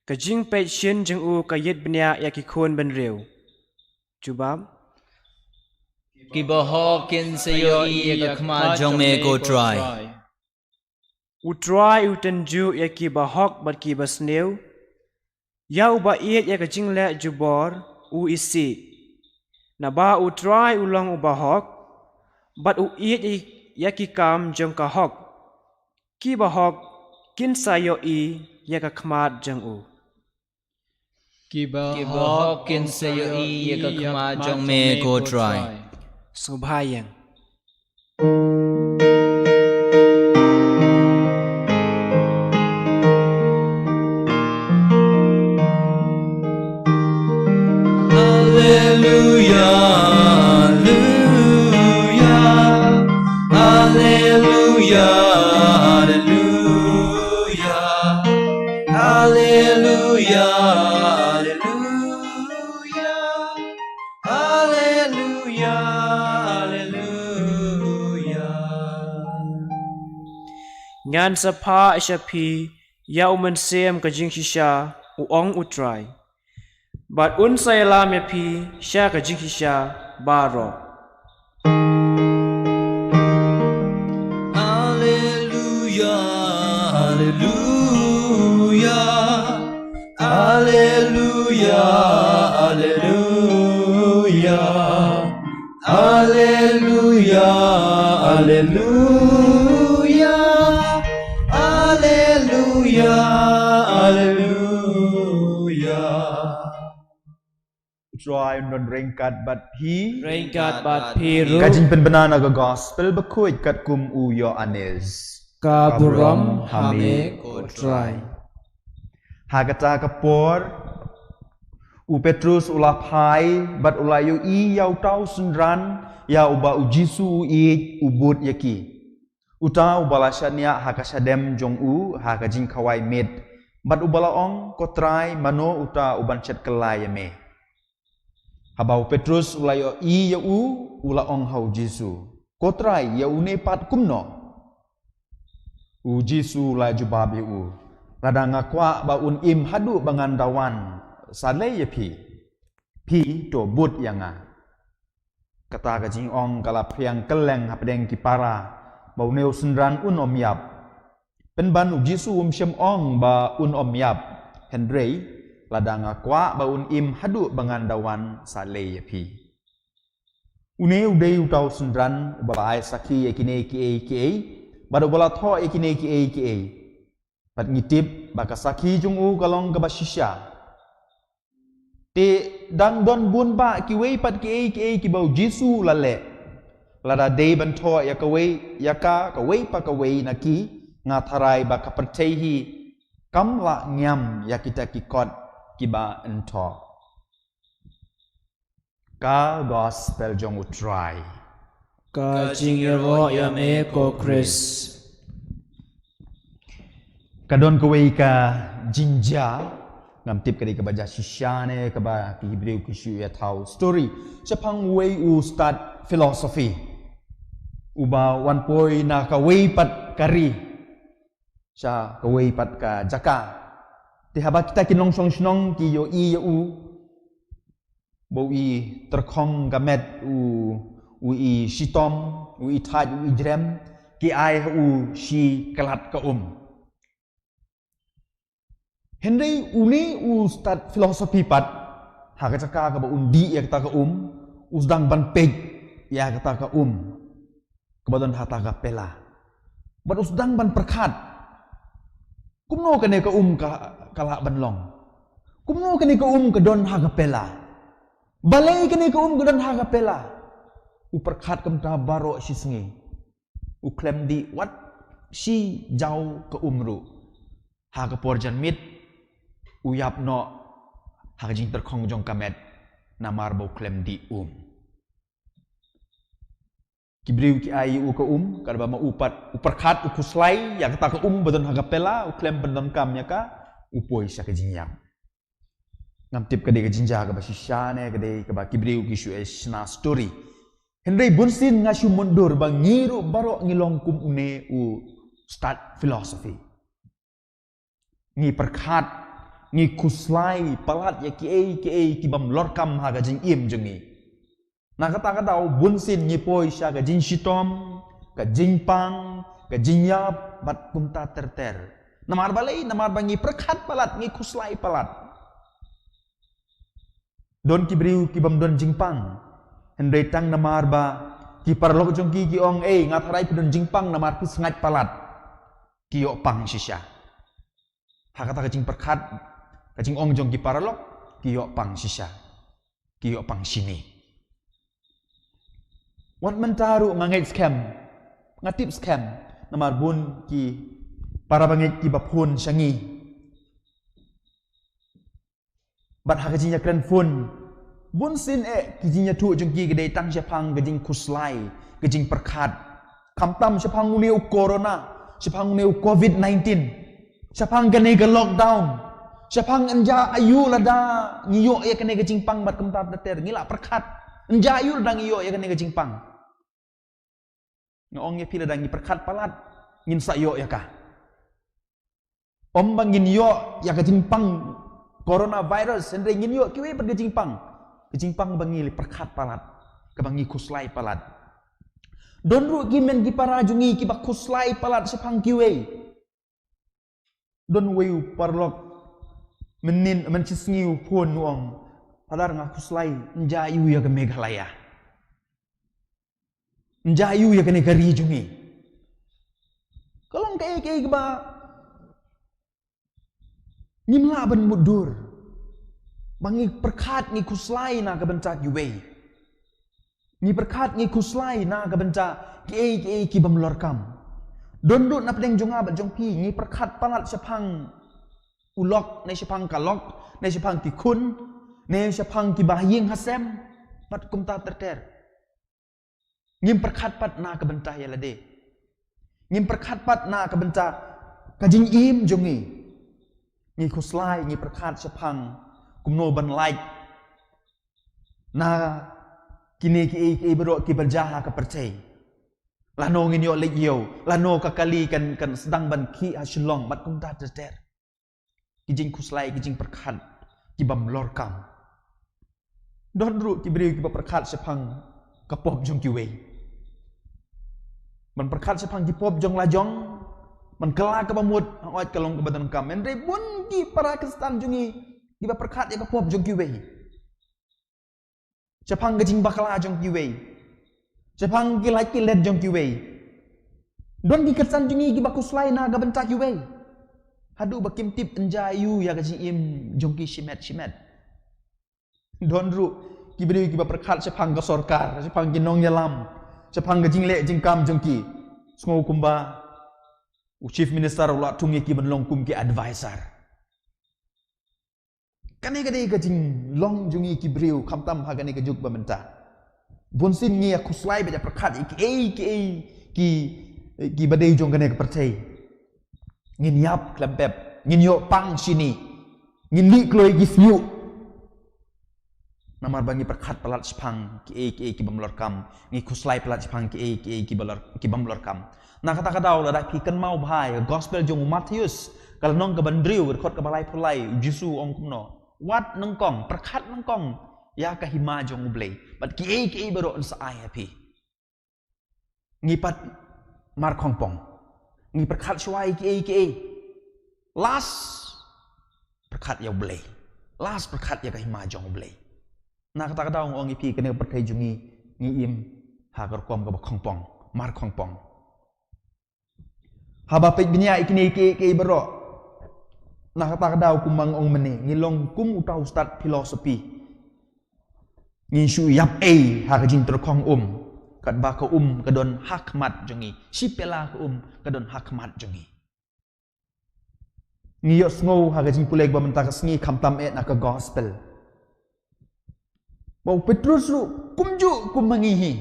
ka jing pe shin jong u ka yit bnya ya ki khon ben riu jubab Ki ba hok kin se yo I ga khma jang me ko try utrai uten ju ya ki ba hok bat ki ba sneu ya u ba iet ya ka jing le jubor u isi na ba utrai ulong u ba hok bat u iet ya ki kam jong ka hok ki ba hok kin sayo I ya ka khmat jang u Ki ba hok kin se yo I ga khma jang me ko try subhayang Hallelujah, hallelujah, hallelujah, hallelujah, hallelujah, hallelujah, hallelujah. ngan sapa ishapi ya uman sem ka jing shisha u ong utrai but un sayalam ya pi sha ka jing shisha baro Hallelujah, hallelujah, hallelujah, hallelujah, hallelujah, hallelujah, hallelujah, hallelujah. Try non rengkat bat hi Rengkat bat piru kajing penbenana ke gospel Bakhuid kat kum u yo anes kaburam hame utrai. Hakata kapor u Petrus ula phai bat ula yu I yau tau sunran ya uba u Jisu I ubut yaki uta ubala shania hakasadem jong u hakajing khawai med bat ubala ong kotrai mano uta uban chat kelai me habau Petrus ula yo I ya u ula ong hau Jisu kotrai ya une pat kumno u Jisu la jubab ya u ladanga kwa ba un im hadu bangandawan sale ya pi to but yanga kata ka jing ong kala priang keleng hapdeng kipara bau neu senran un om yap penban u Jisu shem ong ba un om yap Henry ladanga kwa ba un im hadu bangandawan sale ya une udei utau senran ba ai saki ekine ki badu bala tho ekine ki pat ngitip bakasaki jung u kalong ka basisya te dang don bun ba ki wei pat ki bau Jisu lale lada dei ban tho ya ka wei ya ka wei pa ka wei na ki nga tharai ba ka perthei hi kam la nyam ya kita ki kot ki ba ntho ka gospel jong u try ka jing ro yam e ko Chris Kadon kawai ka jinja ngam tip kadi ka baja shishane ka ba ki Hebrew ki shu ya thau story chapang way u start philosophy uba one point na ka way pat kari sa ka way pat ka jaka ti haba kita kinong song snong ki yo i yo u bo i terkhong gamet u i shitom u i thaj u i drem ki ai u shi kalat ka Henry uni start philosophy pat haka caka ka ba undi ya kata ka usdang ban peg ya kata ka kebadan hata ka pela ban usdang ban perkat kumno kene ka ka kala ban long kumno kene ka ka don haka pela balai kene ka ka don haka pela perkat kam ta baro si sengi klem di wat si jauh ka ru haka porjan mit uyap no hakajing terkong jong kamet namar bau klem di kibriu ki ai u ka karba ma upat uperkat ukuslai ya kata ka badon hagapela klem bandon kamnya ka upoi sya ka jingyang ngam tip ka de ka jinja ka ba sishane ka de ka ba kibriu ki shu esna story henry bunsin nga shu mundur ba ngiru baro ngilong une start philosophy ngi perkat ngi kuslai palat ya ki bam lorkam ha ga jing im jengi na kata bunsin ngi poi sya ga jing shitom ga jing pang ga jing yap bat kumta terter namar balai namar bangi perkat palat ngi kuslai palat don kibriu ki bam don jing pang hendai tang namar ba ki parlok jong ki ong ngatharai ki don jing pang namar ki sengat palat ki yo pang shisha ha kata ga jing perkat kajing ong jong ki paralok kiyo pang sisa kiyo pang sini wat mentaru ngangai scam ngatip scam namar bun ki para bangit ki bapun syangi bat hakajinya kren fun bun sin kijinya tu jong ki gede tang syapang gajing kuslai gajing perkat kamtam syapang uneu corona syapang uneu covid-19 syapang gane ga lockdown Syapang anja ayu lada ngiyo ya kene ke jingpang bat kemtar teter ngila perkat anja ayu lada ngiyo ya kene ke jingpang ngong ya pila dangi perkat palat ngin sayo ya ka bang ngin yo ya ke jingpang coronavirus endre ngin yo kiwe per ke jingpang bangili perkat palat ke bangi kuslai palat donru gimen gi para jungi ki bak kuslai palat syapang kiwe don weu parlok menin mencisngiu pun uang padar ngaku selai njayu ya ke Meghalaya njayu ya ke negari jungi kalau kaya ke ba nimla ban mudur bangi perkat ngi kuslai na ke benca yuwe ngi perkat ngi kuslai na ke benca ke ki bamlorkam dondut na pedeng jonga bat jongpi ngi perkat palat syapang ulokในsyapang kalokในsyapang ki kunในsyapang ki bahying hasem pat kumta terter ngim perkat pat na kebentah ya lade ngim perkat pat na kebentah kajing im jongi ngi kuslai ngi perkat syapang kumno ban like na kini ki bero ki berjaha ka percay lano ngin yo lek yo lano kakali kan sedang ban ki hasilong bat kumta terter kijing kuslai kijing perkat kibam lorkam don ru kibri kibam perkat sepang kapop jong kiwe man perkat sepang kipop jong lajong man kela ka bamut hawat kalong ke badan kam en bun ki para kestan jongi kibam perkat ya kapop jong kiwe sepang kijing bakala jong kiwe sepang kilai kilet jong kiwe don ki kestan jongi kibam kuslai na ga bentak kiwe hadu bakim tip enjayu ya gaji im jongki shimet donru kibri kiba perkat sepang ka sorkar sepang ginong yalam sepang gajing le jingkam jongki sngo kumba chief minister ula tungi ki banlong kum ki advisor kane gade gajing long jungi kibriu kamtam hagane gajuk bamenta bun sin ngi aku slai ba prakat ki badai jong kane percay ngin yap klebeb ngin yo pang sini ngin li kloi gi fiu namar bangi prakat palat spang ki bamlor kam ngi kuslai palat spang ki bamlor kam na kata kadau la dak kan mau bhai gospel jong Matius kal nong ka bandriu khot ka balai pulai Jisu ong kumno wat nang kong prakat nang kong ya ka hima jong ublei bat ki baro an sa ai happy ngipat mar khong pong ngi prakat shwai ki last prakat ya ublei last prakat ya ka hima jong ublei na kata kata ong ipi kene perkai jungi ngi im ha kar kom ka khong pong mar khong pong haba pe binya ikini ki baro na kata kata kumang ong meni ngi long kum uta ustad filosofi ngi shu yap ha ka jing ter khong kat ba ka kadon hakmat jungi sipela ka kadon hakmat jungi ngi yo sngo ha ka jing pulek ba menta ka sngi khamtam na ka gospel Bau Petrus lu kumju kumangihi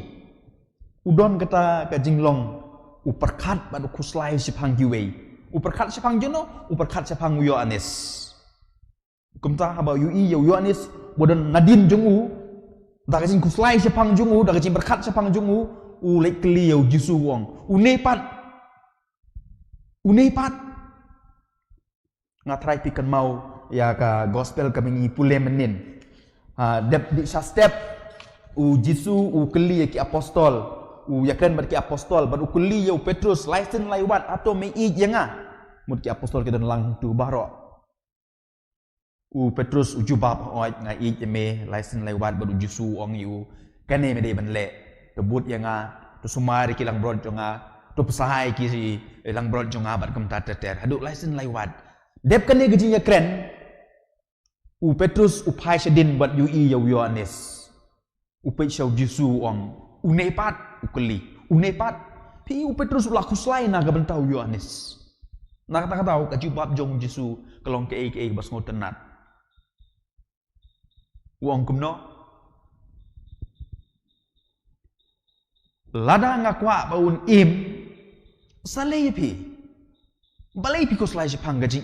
udon kata ka jinglong uperkat badu kuslai sipang giwei uperkat sipang jono uperkat sipang Yohanes kumta haba Yohanes bodon nadin jongu da ka jing kuslai sipang jongu da ka jing berkat sipang jongu u lek kli yo Jisu wong unepat ngatrai pikan mau ya ka gospel ka mingi pule menin dep di step Jisu keli ki apostol yakan ber ki apostol ber keli yo Petrus laisen laiwat atau mei jenga mud ki apostol ke dan lang tu baro Petrus jubab oi ngai me laisen laiwat ber Jisu ong yu kane me de banle tebut jenga tu sumari ki lang brod jonga tu pesahai ki si lang brod jonga bar kem tater hadu laisen laiwat dep kane gejinya kren Petrus upai sedin buat Yohanes upai syau Jisu ong unepat ukeli unepat pi Petrus ulaku selain naga bentau Yohanes nak kata ka jubab jong Jisu kelong ke bas ngotenat wong kumno lada ngakwa baun salai pi balai pi ko selai jepang gaji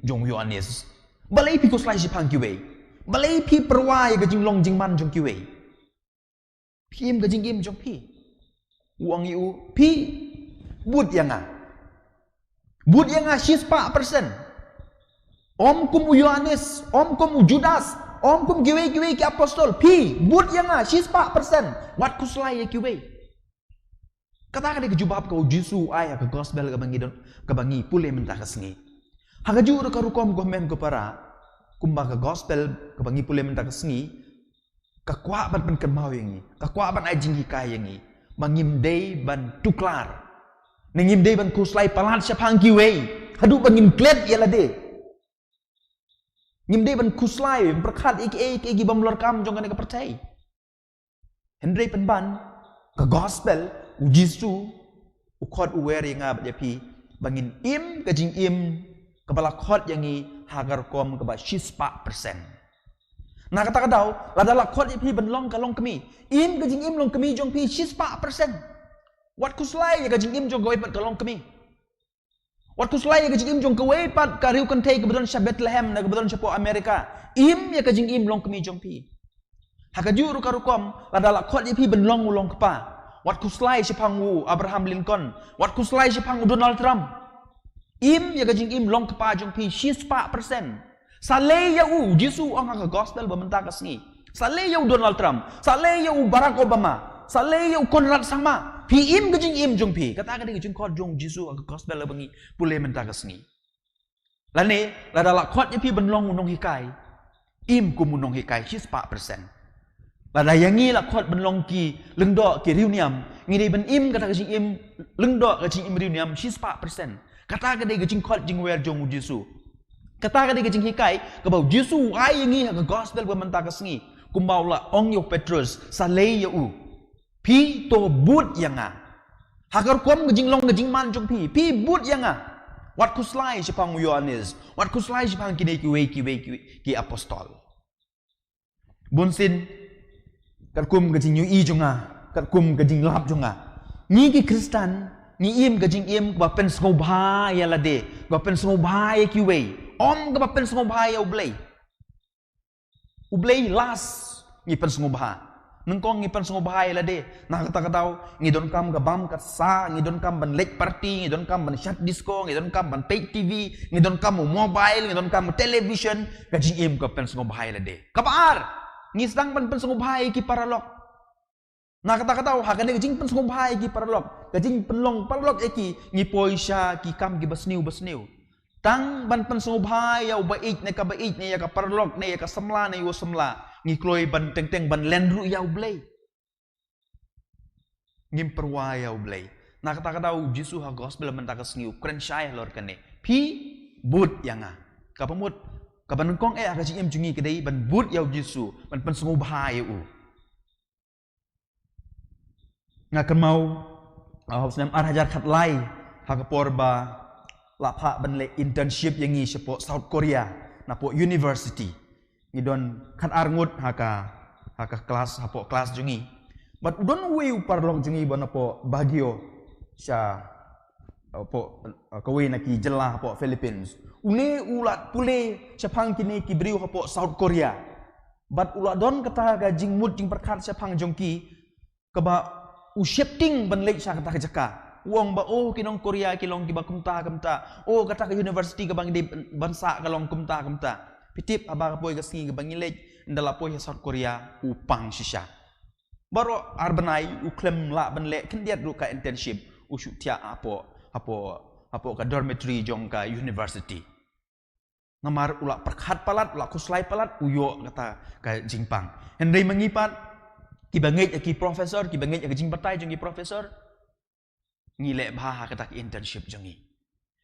jong Yohanes balai pi ko slai sipang kiwe balai pi perwai ga jinglong jingman jong kiwe pim ga jingim jong pi uang yu pi but yanga 10% om kum Yohanes om kum Judas om kum kiwe ki apostol pi but yanga 10% wat ku slai kiwe kata ka jubab ka Jisu aya ka gospel ka bangi pule mentah kasngi hagaju ka rukom gomen ko para kumbaga gospel kabangi pule menta kesngi kakwa ban pen kemau yangi kakwa ban ajing hikai yangi mangimdei ban tuklar nangimdei ban kuslai palat syapang kiwei hadu bangim klet yalade ngimdei ban kuslai berkat iki bamlor kam jong kana percaya hendrei penban ka gospel ujisu ukot uwer yang yapi bangin kajing kepala khot yang hagar kom keba 10%. Nah kata kadau, ladala khot yang pi benlong kalong kami, kajing long kami jong pi 10%. Wat kuslai kajing jong gawai pat kalong kami. Wat kuslai kajing jong gawai pat kariu kantai kebetulan sya Bethlehem na kebetulan sya po Amerika. Kajing long kami jong pi. Hakaju rukarukom ladala khot yang pi benlong ulong kepa. Wat kuslai sipang Abraham Lincoln, wat kuslai sipang Donald Trump. Kajing long kepa jong pi 10%. Saleh ya Jisu ang ka gospel bamenta kasngi. Saleh ya Donald Trump, saleh ya Barack Obama, saleh ya Konrad sama. Pi kajing jong pi. Kata ka kajing khot jong Jisu ang ka gospel bangi pule menta kasngi. Lane ladala khot ya pi benlong unong hikai. Kumunong hikai 10%. Lada yangi la khot benlong ki lengdo ki riuniam. Ngidei ben kata kajing lengdo kajing riuniam 10%. Kata ka kajing khot jing wer jong Jisu. Kata ka kajing hikai kabau Jisu ai yangi ka gospel bamenta kasngi. Kumbau la ong yo Petrus saleh ya pi to but yanga. Hagar kom kajing long kajing man jong pi but yanga. Wat kuslai sipang Yohanes, wat kuslai sipang ki apostol. Bunsin kat kum ke jing yu i jonga kat kum ke jing lap jonga ni ki Kristen ni im ke jing im ba pen sngau bha ya la de ba pen sngau bha ya ki wei om ke ba pen sngau bha ya ublei las ni pen sngau bha nung kong ni pen sngau bha ya la de na kata tau ni don kam ga bam kat sa ni don kam ban lek party ni don kam ban chat disco ni don kam ban pay TV ni don kam mobile ni don kam television ka jing im ka pen sngau bha ya la de kapar ni sedang pen sngau bha ki paralok na kata hakane jing pen sngau bha ki paralok ka jing penlong paralok eki ni poisha ki kam ki basniu tang ban pen sngau bha ya bait ne ka bait ne ya ka paralok ne ya ka samla ne yo samla ni kloi ban teng ban lenru ya ublei ngim perwa ya ublei na kata jisu ha gospel man ta ka sngiu kren shai lor kane pi but yanga ka pamut ka ban kong ka jing jungi kedai ban but ya jisu ban pen sngau bha ya u ngakan mau senam hajar khat lai ha ka porba la pha ban le internship yang ni sepo South Korea na po university ni don khat arngut ha ka kelas ha po kelas jungi but don we parlong jungi ban po bagio sya po kawe na ki jela po Philippines une ulat pule sepang kini ki briu ha po South Korea but ulat don kata ga jing mut jing perkhat sepang jongki ka ba shifting ban lek sya kata ka jaka wong ba kinong Korea kilong kiba kumta kata ka university ka bang di bansa kalong kumta pitip aba ka poy ka singi ka bang ilek ndala poy South Korea upang shisha baro arbanai uklem la ban le kendiat ru ka internship ushutia apo ka dormitory jong ka university ngamar ula perkhat palat ula kuslai palat uyo kata ka jingpang hendai mengipat ki bangej ki professor ki bangej ki jingpatai jong ki professor ngilek bah kata internship jongi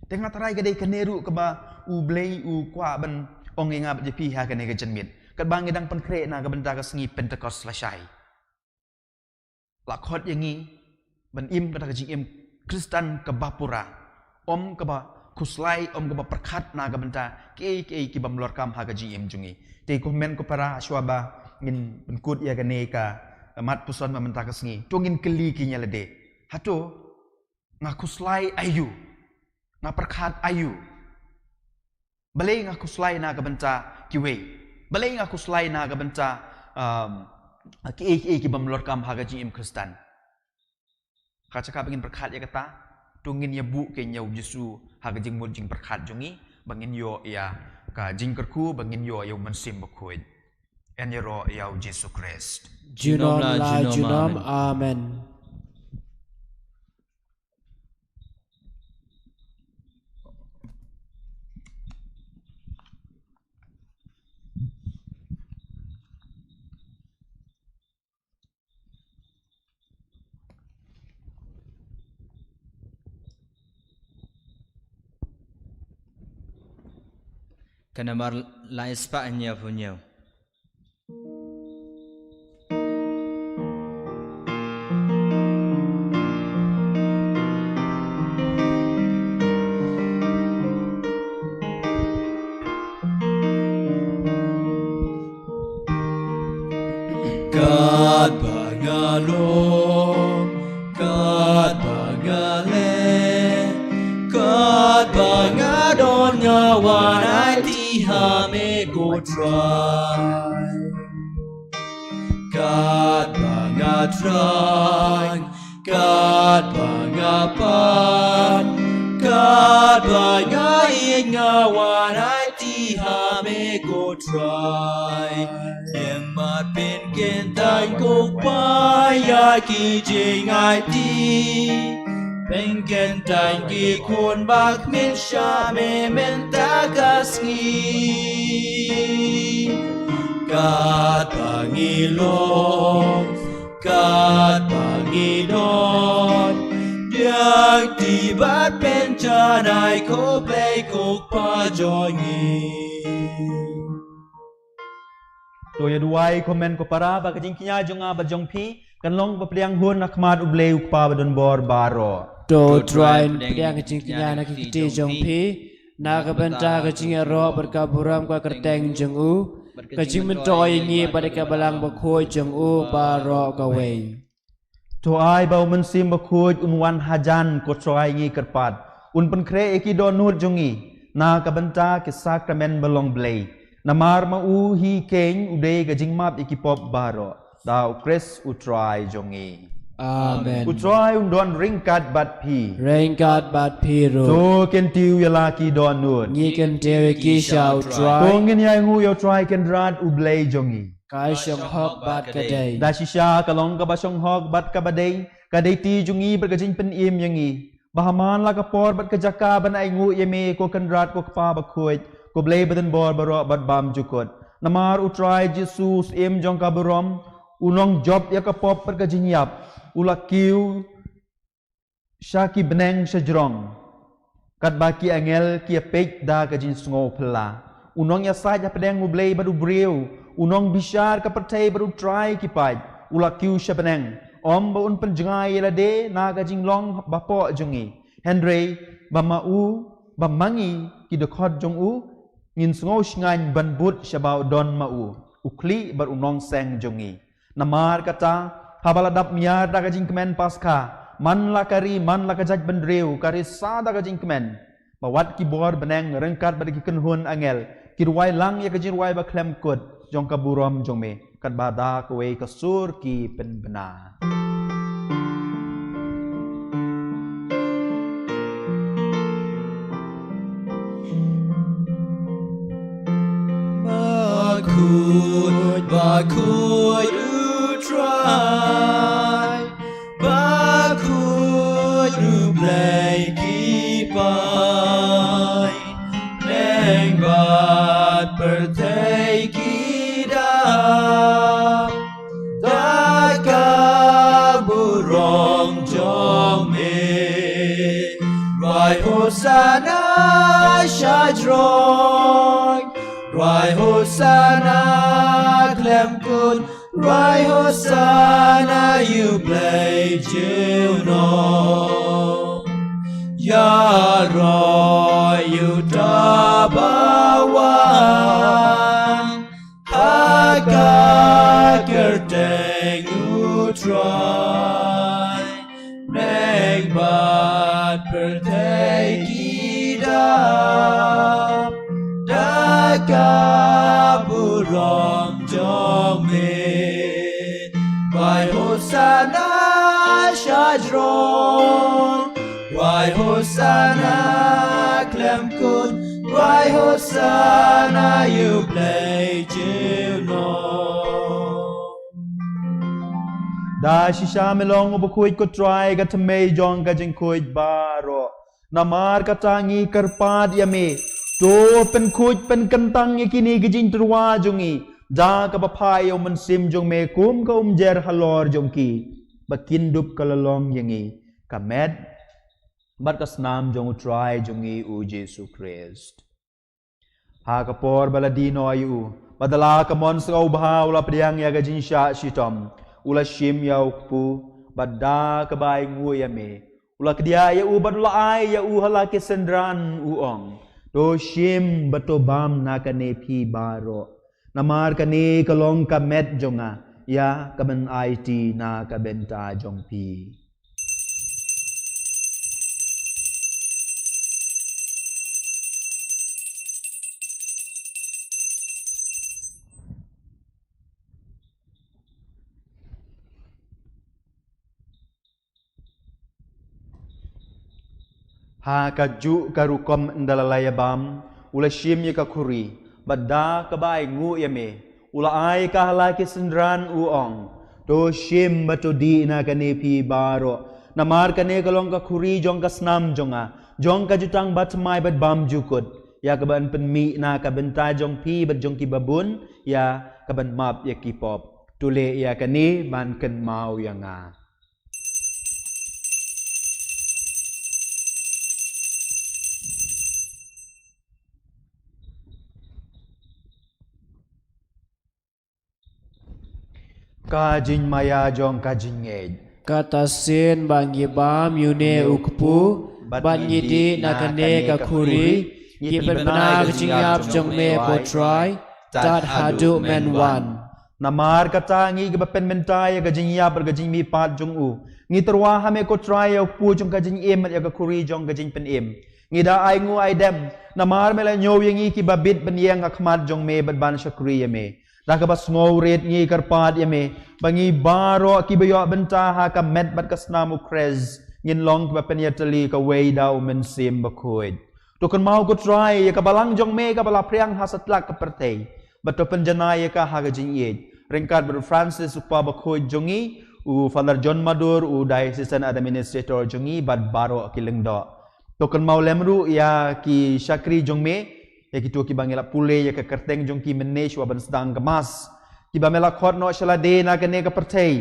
tengah tarai kedai keneru ke ba ublei kwa ban ong inga jepi ha kene ke jenmit kat bang edang pen kre na ke benda ke sengi Pentecost selesai lakhot yangi ban im kata ke jing im Kristen ke bapura om ke ba kuslai om ke ba perkhat na ke benda ke ki bam lor kam ha ke jing im jongi te komen ko para swaba ngin benkut ya kene ka mat puson ma menta ke sengi tungin keli ki nyalede hato ngaku slai ayu nga perkhat ayu balai ngaku slai na ka benta kiwe balai ngaku slai na ka benta ki bamlor kam ha ga jing im Kristen ka cakap ingin perkhat ya kata tungin ya bu ke nyau Yesu ha ga jing mul jing perkhat jongi bangin yo ya ka jing kerku bangin yo ya mansim bakhuid en yero ya Yesu Christ Junom amen. Kanamar lais pa anya punyo. God bangalong, God bangale, God bangadon ngawan ay tihame go try. God bangatry, God bangapan, God bangain ngawan ay tihame go try. Yang mapin kentan ko paya ki jing ai ti pen kentan ki kun bak min sha me men ta kasngi kat pangilong kat pangidon yang tibat pen chanai ko play ko pa joingi Toya duai komen ko para ba kajing kinya jonga ba jong pi kan long ba priang hun nakmat ublei ukpa ba don bor baro to train priang kajing kinya nak kiti jong pi na ka benta kajing ro berkaburam ka kerteng jengu ka jing men toy ngi ba de ka balang ba khoi jong u ba ro ka wei To ai bau men sim bakhuid unwan hajan ko troy ngi kerpat un pen kre eki do nur jongi na ka banta ke sakramen belong blei namar ma u hi keng ude ka jing map eki pop baro dau kres u troy jongi amen u troy un don ringkat bat pi ringkat bat pi ru to ken tiu yala ki don nur ngi ken tere ki shao try to ngin yai ngu yo troy ken rat u blei jongi kai shong hok bat ka dei da shisha kalong ka basong hok bat ka badei ka dei ti jungi ber ka jing pen im yangi bahaman la ka por bat ka jaka ban ai ngu yeme ko kan rat ko pa ba khoi ko blei badan bor baro bat bam jukot namar utrai jesus im jong ka burom unong job ya ka pop per ka jing yap ula kiu shaki beneng shajrong kat baki angel ki pek da ka jing sngo phla unong ya sa ya pedeng u blei badu breu unong bishar ka pertai baru try ki pai ula kiu shabeneng om ba un penjengai la de na ga jinglong bapo jongi henry ba ma u ba mangi ki de khot jong u ngin sngo shngan ban but shabau don ma u ukli bar unong seng jongi namar kata habala dap miar da ga jing kemen paska man la kari man la ka jaj ban reu kari sa da ga jing kemen ba wat ki bor beneng rengkat ba ki kenhun angel ki ruai lang ya ka jing ruai ba klem kut jong ka burom jong me kat bada ko we ka sur ki pen bena Bakhuid u try Bakhuid u blei ki pai neng bat pertai ki da ka burong jong me rai hosana shajrong rai hosana klem kun rai hosana you play juno ya roy you tabawan haka kerteng utrai neng bat pertai kidap daka burong jong me rai hosana shajron rai hosana klem kun rai hosana you play juno da shisha melong ob khuit ko try ga thme jong ga jing khuit baro namar ka tangi karpad yame to pen khuit pen kantang ye kini ga jing turwa jongi ja ka ba phai yo man sim jong me kum ka jer halor jong ki bakin dup kalalong yangi ka med bar ka snam jong try jongi u jesu christ ha ka por baladino ayu badala ka mon sa ubha ula priang ya ga jing sha shitom ula shim ya ukpu badda ka bai ngu ya me ula kedia ya u badula ai ya u hala ke sendran u ong do shim bato bam na ka ne phi baro namar ka ne kalong ka met jonga ya ka ben it na ka benta jong pi ha ka ju karukom ndalalaya bam ula shim ye ka khuri badda ka bai ngu ya me ula ai ka hala ke sendran u ong to shim bato di na ka ne phi baro namar ka ne kalong ka khuri jong ka snam jonga jong ka jutang bat mai bat bam jukut ya ka ban pen mi na ka benta jong phi bat jong ki babun ya ka ban map ya ki pop tule ya ka ni man ken mau ya nga Kajing maya jong kajing ed. Kata sin bangi bam yune ukpu bangi di nakane kakuri yipen benar kecingap jong me potrai จัดหาดูแมนวัน Namar kata ngi ke pen mentai ke jing ya ber ke jing mi pat jong u ngi terwa ha me ko try ya pu jong ka jing em ya ka kuri jong ka jing pen em ngi da ai ngu ai dem namar me la nyow yang ngi ki babit ben yang akhmat jong me bat ban shakri ya me da ka bas ngau ret ngi kar pat ya me bangi baro ki bayo benta ha ka met bat ka snamu krez ngin long ka pen ya tali ka wei dau men sim bakhuid to kan mau ko try ya ka balang jong me ka bala priang hasatlak ka pertei bato penjanaya ka ha ka jing ye Ringkat Brother Francis Upa Bakhuid jongi u Father John Madur u Diocesan Administrator jongi bad baro kileng do token mau lemru ya ki Shakri jongme ya ki tu ki bangela pule ya ka kerteng jong ki menesh wa ban sedang kemas ki bamela khot no shala de na ka ne ka pertei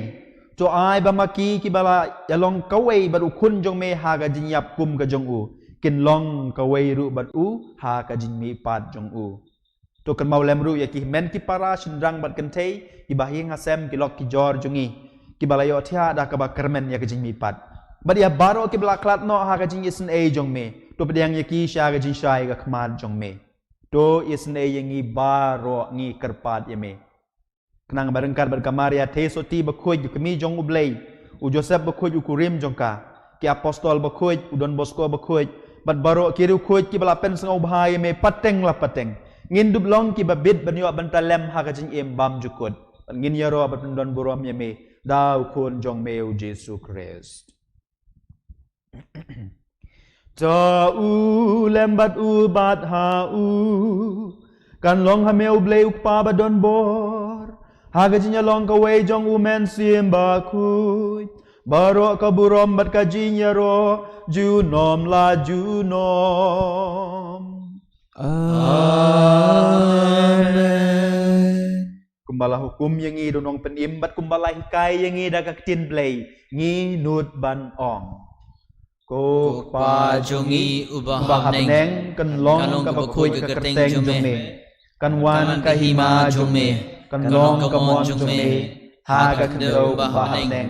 to ai ba maki ki bala ya long kawei bad u khun jongme ha ga jinyap kum ka jong u kin long kawei ru bad u ha ka jinmi pat jong u to kan mau lemru ya ki men ki para shindrang bat kan thei ki bahing hasem ki lok ki jor jungi ki balayo thia da ka ba kermen ya ki jing mi pat bad ya baro ki bla klat no ha ka jing isen e jong me to pedang ya ki sha ka jing shai ka khmat jong me to isen e yangi baro ngi kerpat ya me kenang barengkat bar kamar ya the so ti bakhuid ki mi jong ublei u Joseph bakhuid u kurim jong ka ki apostol bakhuid u Don Bosco bakhuid bad baro ki ru khuid ki bala pen sangau bahai me pateng la pateng ngin dub long ki babit banyo bantalem ha ka jing em bam jukut ngin yaro bat don burom ya me dau kun jong me u Jesu Christ to u lembat u bat ha u kan long ha me u ble u pa ba don bor ha ka jing long ka we jong u men sim ba khu baro ka burom bat ka jing yaro ju nom la ju nom Amen. Kumbala hukum yang ngi donong penim bat kumbala hikai yang ngi da kaktin blay ngi nut ban ong. Ko pa jongi ubah neng kan long ka bakhuid ka kerteng jome kan wan ka hima jome kan long ka mon jome ha ka kendo ubah neng.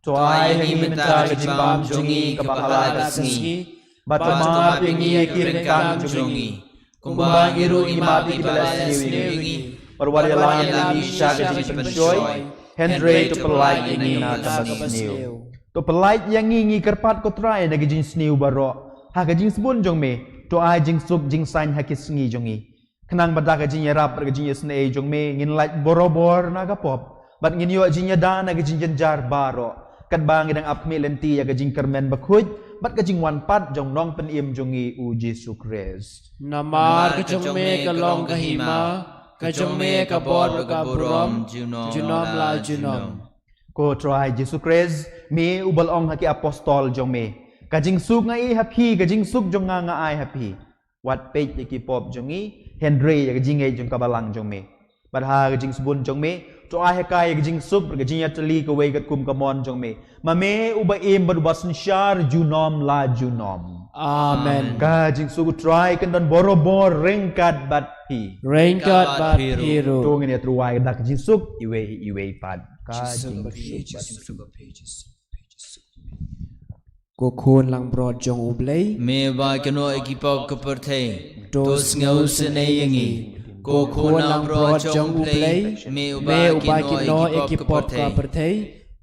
Tuai yang minta ka jimbam jongi ka bakala ka singi bat ma pingi kirengkang jongi. Kumbang iru imabi balas niwi Perwari lang yang siya kasi pensoy Henry to polite yang na kabas niw To polite yang ngi kerpat ko try na gijing sniw baro Ha gijing sebun jong me To ay jing suk jing sign hakis ngi jongi Kenang badak gijing yarap gijing yasne jong me Ngin like borobor na kapop Bat ngin yo jing yada na gijing jenjar baro Kat bang idang apmi lenti ya gijing kermen bakhuid Bat kajing wan pat jong nong pen im jongi u Jesu Christ. Namar ka jong me ka long ka hima, ka jong me ka bor ka burom, junom la junom. Ko try Jesu Christ, me ubal ong haki apostol jong me. Kajing suk nga i happy, kajing suk jong nga ai happy. Wat page yaki pop jongi, Henry ya kajing ay jong kabalang jong me. Bat ha kajing subun jong me, to ai hakai kajing suk, kajing yatali ka way kat kum kamon jong me. Mame uba im badubasan syar junom la junom. Amen. Kajing suku try kan dan borobor ringkat bat pi. Ringkat bat piru. Tungin ya truai dak kajing suk iwe pad. Kajing suk bat. Ko khun lang brod jong ublay. Me ba kano ekipop kapertay. Tos ngau sene yangi. Ko khun lang brod jong ublay. Me uba kino ekipop kapertay.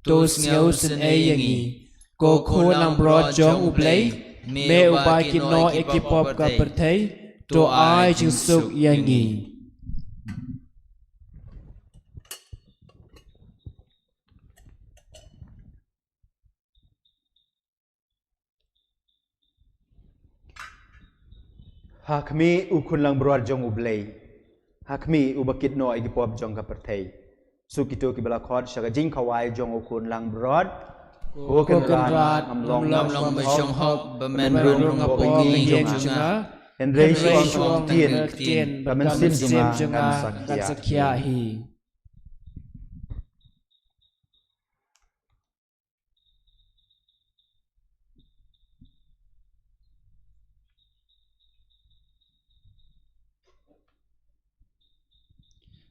Tos ngau sene yangi. Ko khun lang brod jong ublay. Me uba kino ekipop kapertay. To ai jing suk yangi. Hakmi ukun lang brod jong ublay. Hakmi ubakit no ekipop jong kapertay. Sukito ki bala khod shaga jing kawai jong ukun lang brod. Ukun ran amlong bashong hop bamen rung ngapong jong nga. Henry shuang tien kamen sim junga kan sakya hi.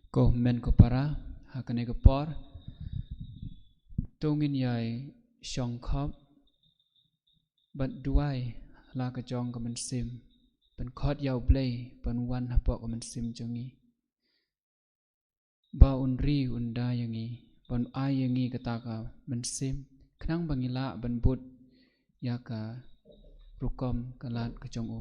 Ko men ko para hakane ko por tungin yai shong khop bat duai la ka jong ka man sim pen khot yaw blay pen wan hapok ka man sim jongi ba unri unda yangi ban ai yangi kataka ban sim knang bangila ban but yaka rukom kalat kachong o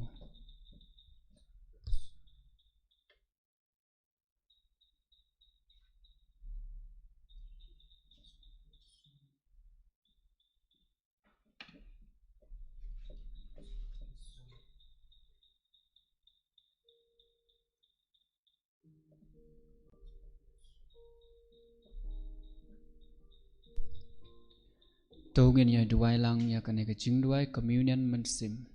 Togin ya duai lang ya kane ka ching duai communion man sim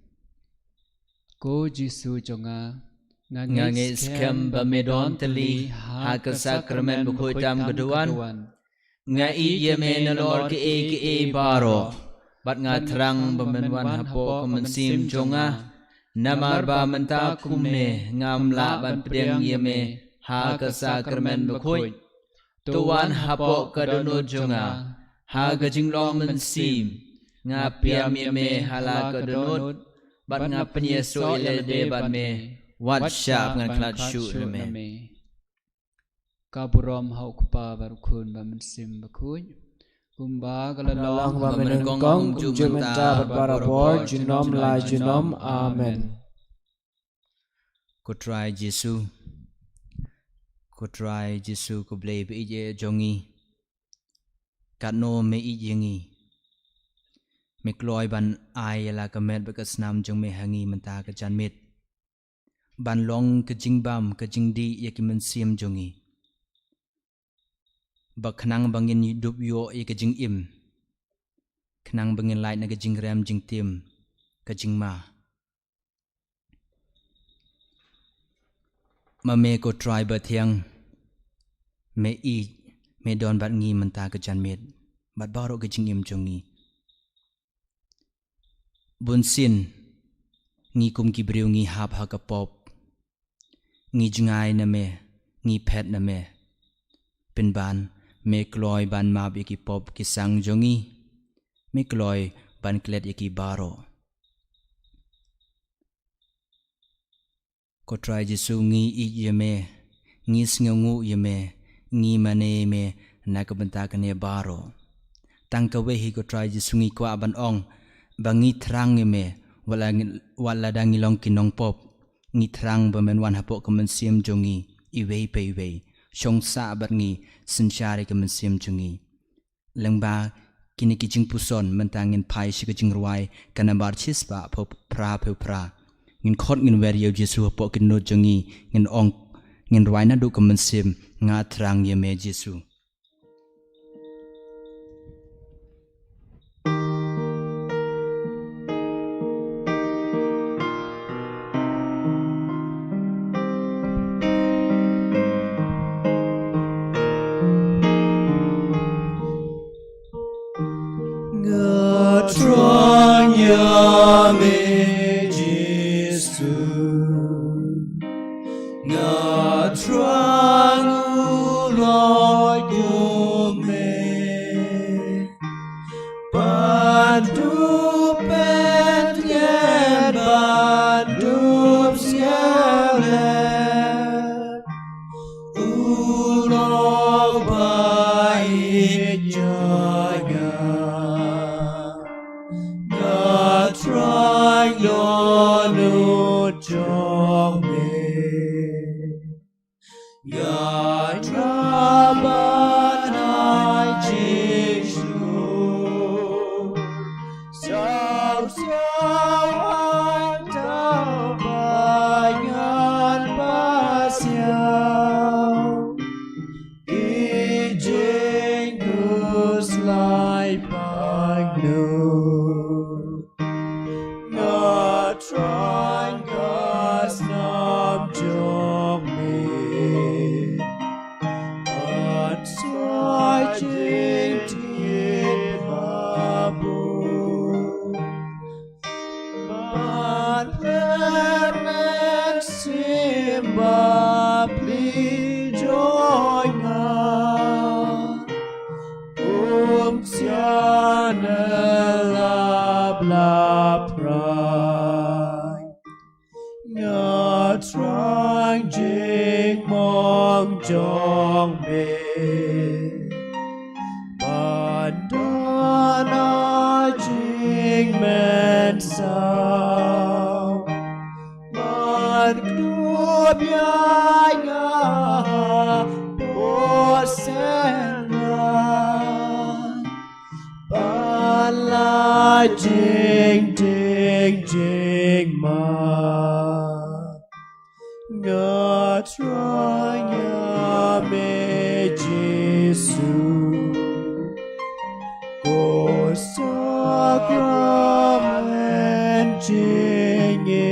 ko jisu jonga nga nge scam ba medon tali ha ka sakramen Bakhuid tam gaduan nga I yeme na lor ke e baro bat nga terang ba menwan hapo ko mensim jonga namar ba menta kumne ngamla ban pedeng yeme ha ka sakramen Bakhuid tuan hapo kadunu jonga ha ka jinglong mensim nga piam yeme hala kadunu bat nga penyeso ile de bat me wat syap ngan klat syu me kaburom hau kupa barukun ba mensim Bakhuid kumba Lang kalalong ba menengkong jumenta berbarabor junom la junom amen. Ko try Jesu ko blay be ije jongi kat no me ijengi me kloy ban ai la ka met ba ka snam jong me hangi menta ka jan mit ban long ka jingbam ka jingdi yakimen siam jongi ba khnang bangin dup yo e ka jing im khnang bangin lai na ka jing ram jing tim ka jing ma me ko try ba thiang me don bat ngi menta ka jan mit bat baro ka jing im jongi bun sin ngi kum ki briu ngi hap ha ka pop ngi jungai na me ngi phet na me pin ban me kloy ban ma bi ki pop ki sang jongi me kloy ban klet ki baro ko try Jesu ngi I yeme ngi sngu yeme ngi mane me na ka banta ka ne baro tang ka we hi ko try Jesu ngi kwa ban ong bangi thrang yeme wala dangi long kinong pop ngi thrang ba men wan hapo ka men sim jongi I wei pe wei shong sa bat ngi sin shari ka men sim jongi lengba kini ki jing puson mentangin pai shi ka jing ruai kana bar chis ba phop pra ngin khot ngin wer yo Jesu hapo kin no jongi ngin ong ngin ruai na du ka men sim nga thrang yeme Jesu Trong yame Jesu nga trong uloi yume bandu pet yen bandu siale uloi bai jaga trying on trong me ya traban ai Jesu sao anh ta bayan pasiao ijengus lai pagno trying God's nam trong me but fighting in babu but pleasant simba please join us siana la trying jing mong jong me Bandana jing men sao Man knub yaya Bosena Bala jing ding jing ma Ngatranya me Jesu Ko sakramen jingi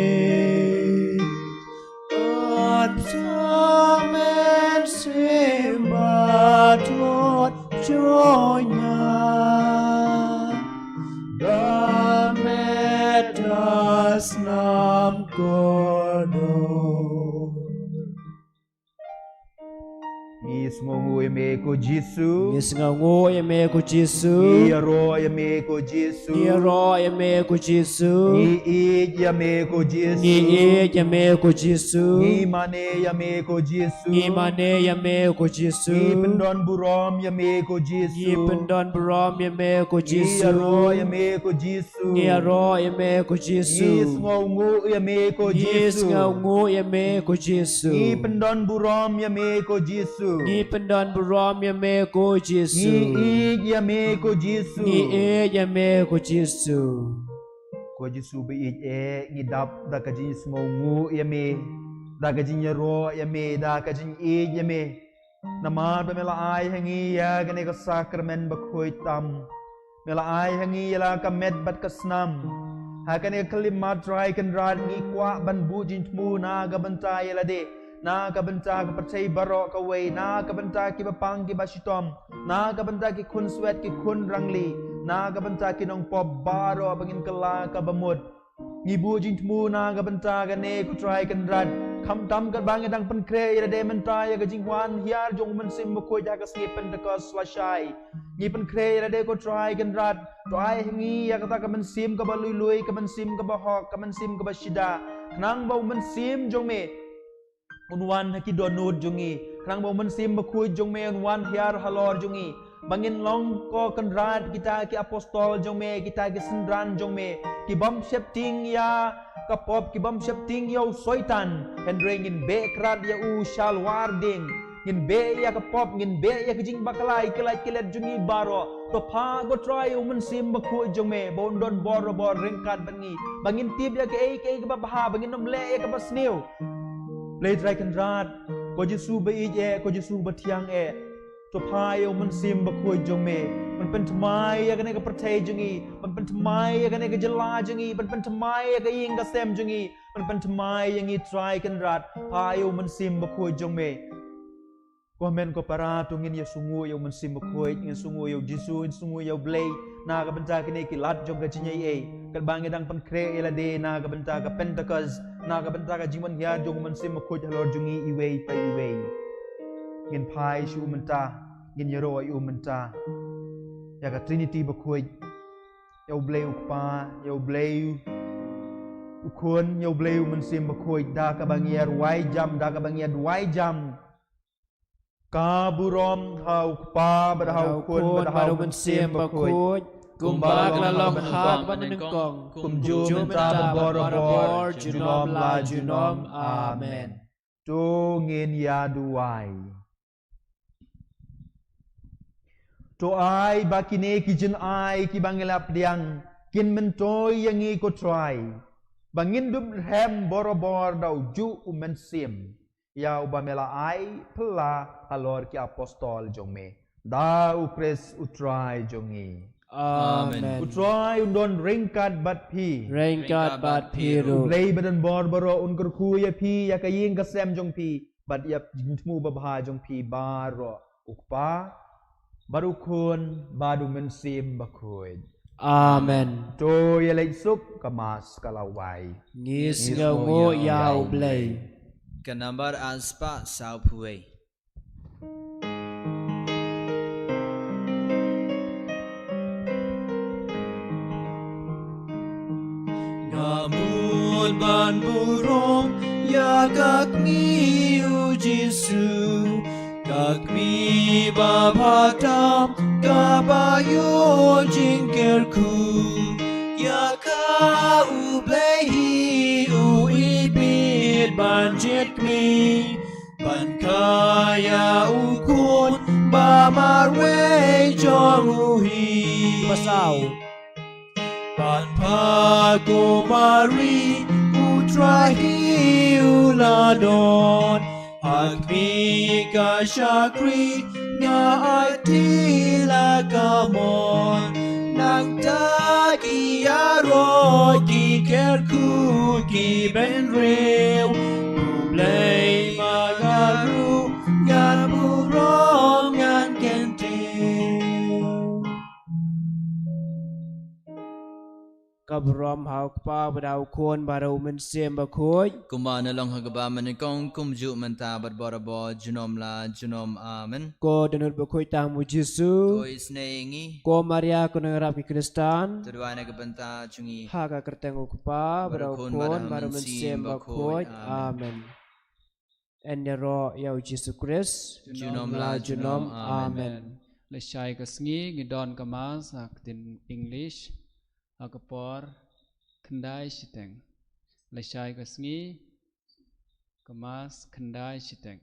Ansamen simbatot jonya Dametas nam kono Ngis ngongu eme ko Jisu Ngis ngongu eme ko Jisu Ngi ro eme ko Jisu Ngi ro eme ko Jisu Ngi i ame ko Jisu Ngi i ame ko Jisu Ngi mane ame ko Jisu Ngi mane ame ko Jisu Ngi pendon burom ame ko Jisu Ngi pendon burom ame ko Jisu Ngi ro ame ko Jisu Ngi ro ame ko Jisu Ngis ngongu ame ko Ngis Jisu ngongu ame ko Jisu Ngi pendon burom ame ko Jisu Ngi pendon burom ame ko Jisu Ngi i ame ko Jisu Ngi ame ko Jisu Ko Jisu be ngi dap da ka jin ngongu ame da ka jin ro ame da ka jin ame Namad ba mela ai hangi ya gane ka sakramen bakhuid tam mela ai hangi la ka med bat ka snam ha kane kalimat try kan rad ngi kwa ban bu jin mu na ga banta yela de na ka banta ka percay baro ka way na ka banta ki bapang ki basitom na ka banta ki kun swet ki kun rangli na ka banta ki nong pop baro bangin kala ka bamud ngi bu jin mu na ka banta ka ne ku try kan rad kham tam ka bang dang pen kre ira de men ta ya ka jing wan hiar jong men sim ko ja ka skipen de ka slashai ngi pen kre ira de ko try kan rad try ngi ya ka ta ka men sim ka ba lui lui ka men sim ka ba hok ka men sim ka ba shida nang ba men sim jong me unwan haki donut jungi krang bau mensim bakhuid jong me unwan hiar halor jungi bangin long ko kanrat kita ki apostol jong me kita ki sendran jong me ki bam shepting ya kapop ki bam shepting ya soitan hendring in be krat ya u shal warding ngin be ya kapop ngin be ya kijing bakalai kelai kelet jungi baro to pha go try mensim bakhuid jong me bon don bor bor ringkat bangi bangin tip ya ke ke ba ha bangin nom le ya ka basniu Play try kan rat ko Jesu ba ije ko Jesu ba tiang to pai o man sim ba khoi jong me man pen tmai ya gane ka pertai jungi man pen tmai ya gane ka jala jungi man pen tmai ya ka ing ka sem jungi man pen tmai yang i try kan rat pai o man sim ba khoi jong me ko men ko para tu ngin ya sungu ya man sim ba khoi ngin sungu ya Jesu in sungu ya blay na ka benta kini ki lat jong ka chinyai kan bangi dang pan kre ela de na ka benta ka pentecost na ka benta ka jiman ya jong man sim ko jalor jungi iwei pa iwei ngin pai shu menta ngin yero ai menta ya ka trinity ba khoi ya blay ukpa ya blay ukon ya blay man sim ba khoi da ka bangi ya ruai jam da ka bangi ya ruai jam ka burom hau ukpa ba hau kon ba hau man sim ba khoi Kumbak lalong hat panengkong Kumju menta bor junom la junom amen to ngin ya duai to ai bakine ki jin ai ki bangelap diang kin mentoy yangi ko try bangin dum hem borobor dau ju men sim ya ubamela ai pela halor ki apostol jongme da upres utrai jongi Amen. Utrai undon ringkat bat pi. Ringkat bat piru. Lay badan boro un kurku ya pi ya kaying kasem jong pi. Bat ya jintmu babha jong pi baro. Ukpa baru kun badu mensim bakhuid. Amen. To ya lay sup kamas kalawai. Ngis ngo yau blay. Kanambar aspa saupuai. Namun ban burung ya kak miu Jesu Agmi babatam kabayo jinkerku Yaka ublehi uibid banjitmi Bankaya ukun bamarwe jonguhi Pasau Panpagomari utrahi uladon Agmi kashakri nga atila kamon Nang tagi arot ki kerku ki benrew Ublay magaru ngan burom ngan kentew Kabrom hau pa badau kon barau Mass Bakhuid Kumana lang hagaba manikong kumju manta barbarabo junom la junom amen ko danut Bakhuid tang mu Jesu Ko isneingi ko Maria ko nangarap ki Kristan Tudwa na gabanta chungi ha ka kerteng pa badau Barakon kon barang barau Mass Mass Bakhuid Bakhuid. amen Endero yau Jesu Christ Junom la la junom junom amen amen Leshai kasngi ngidon kamas aktin English akapor kendai siteng. Leshai kasngi kamas kendai siteng.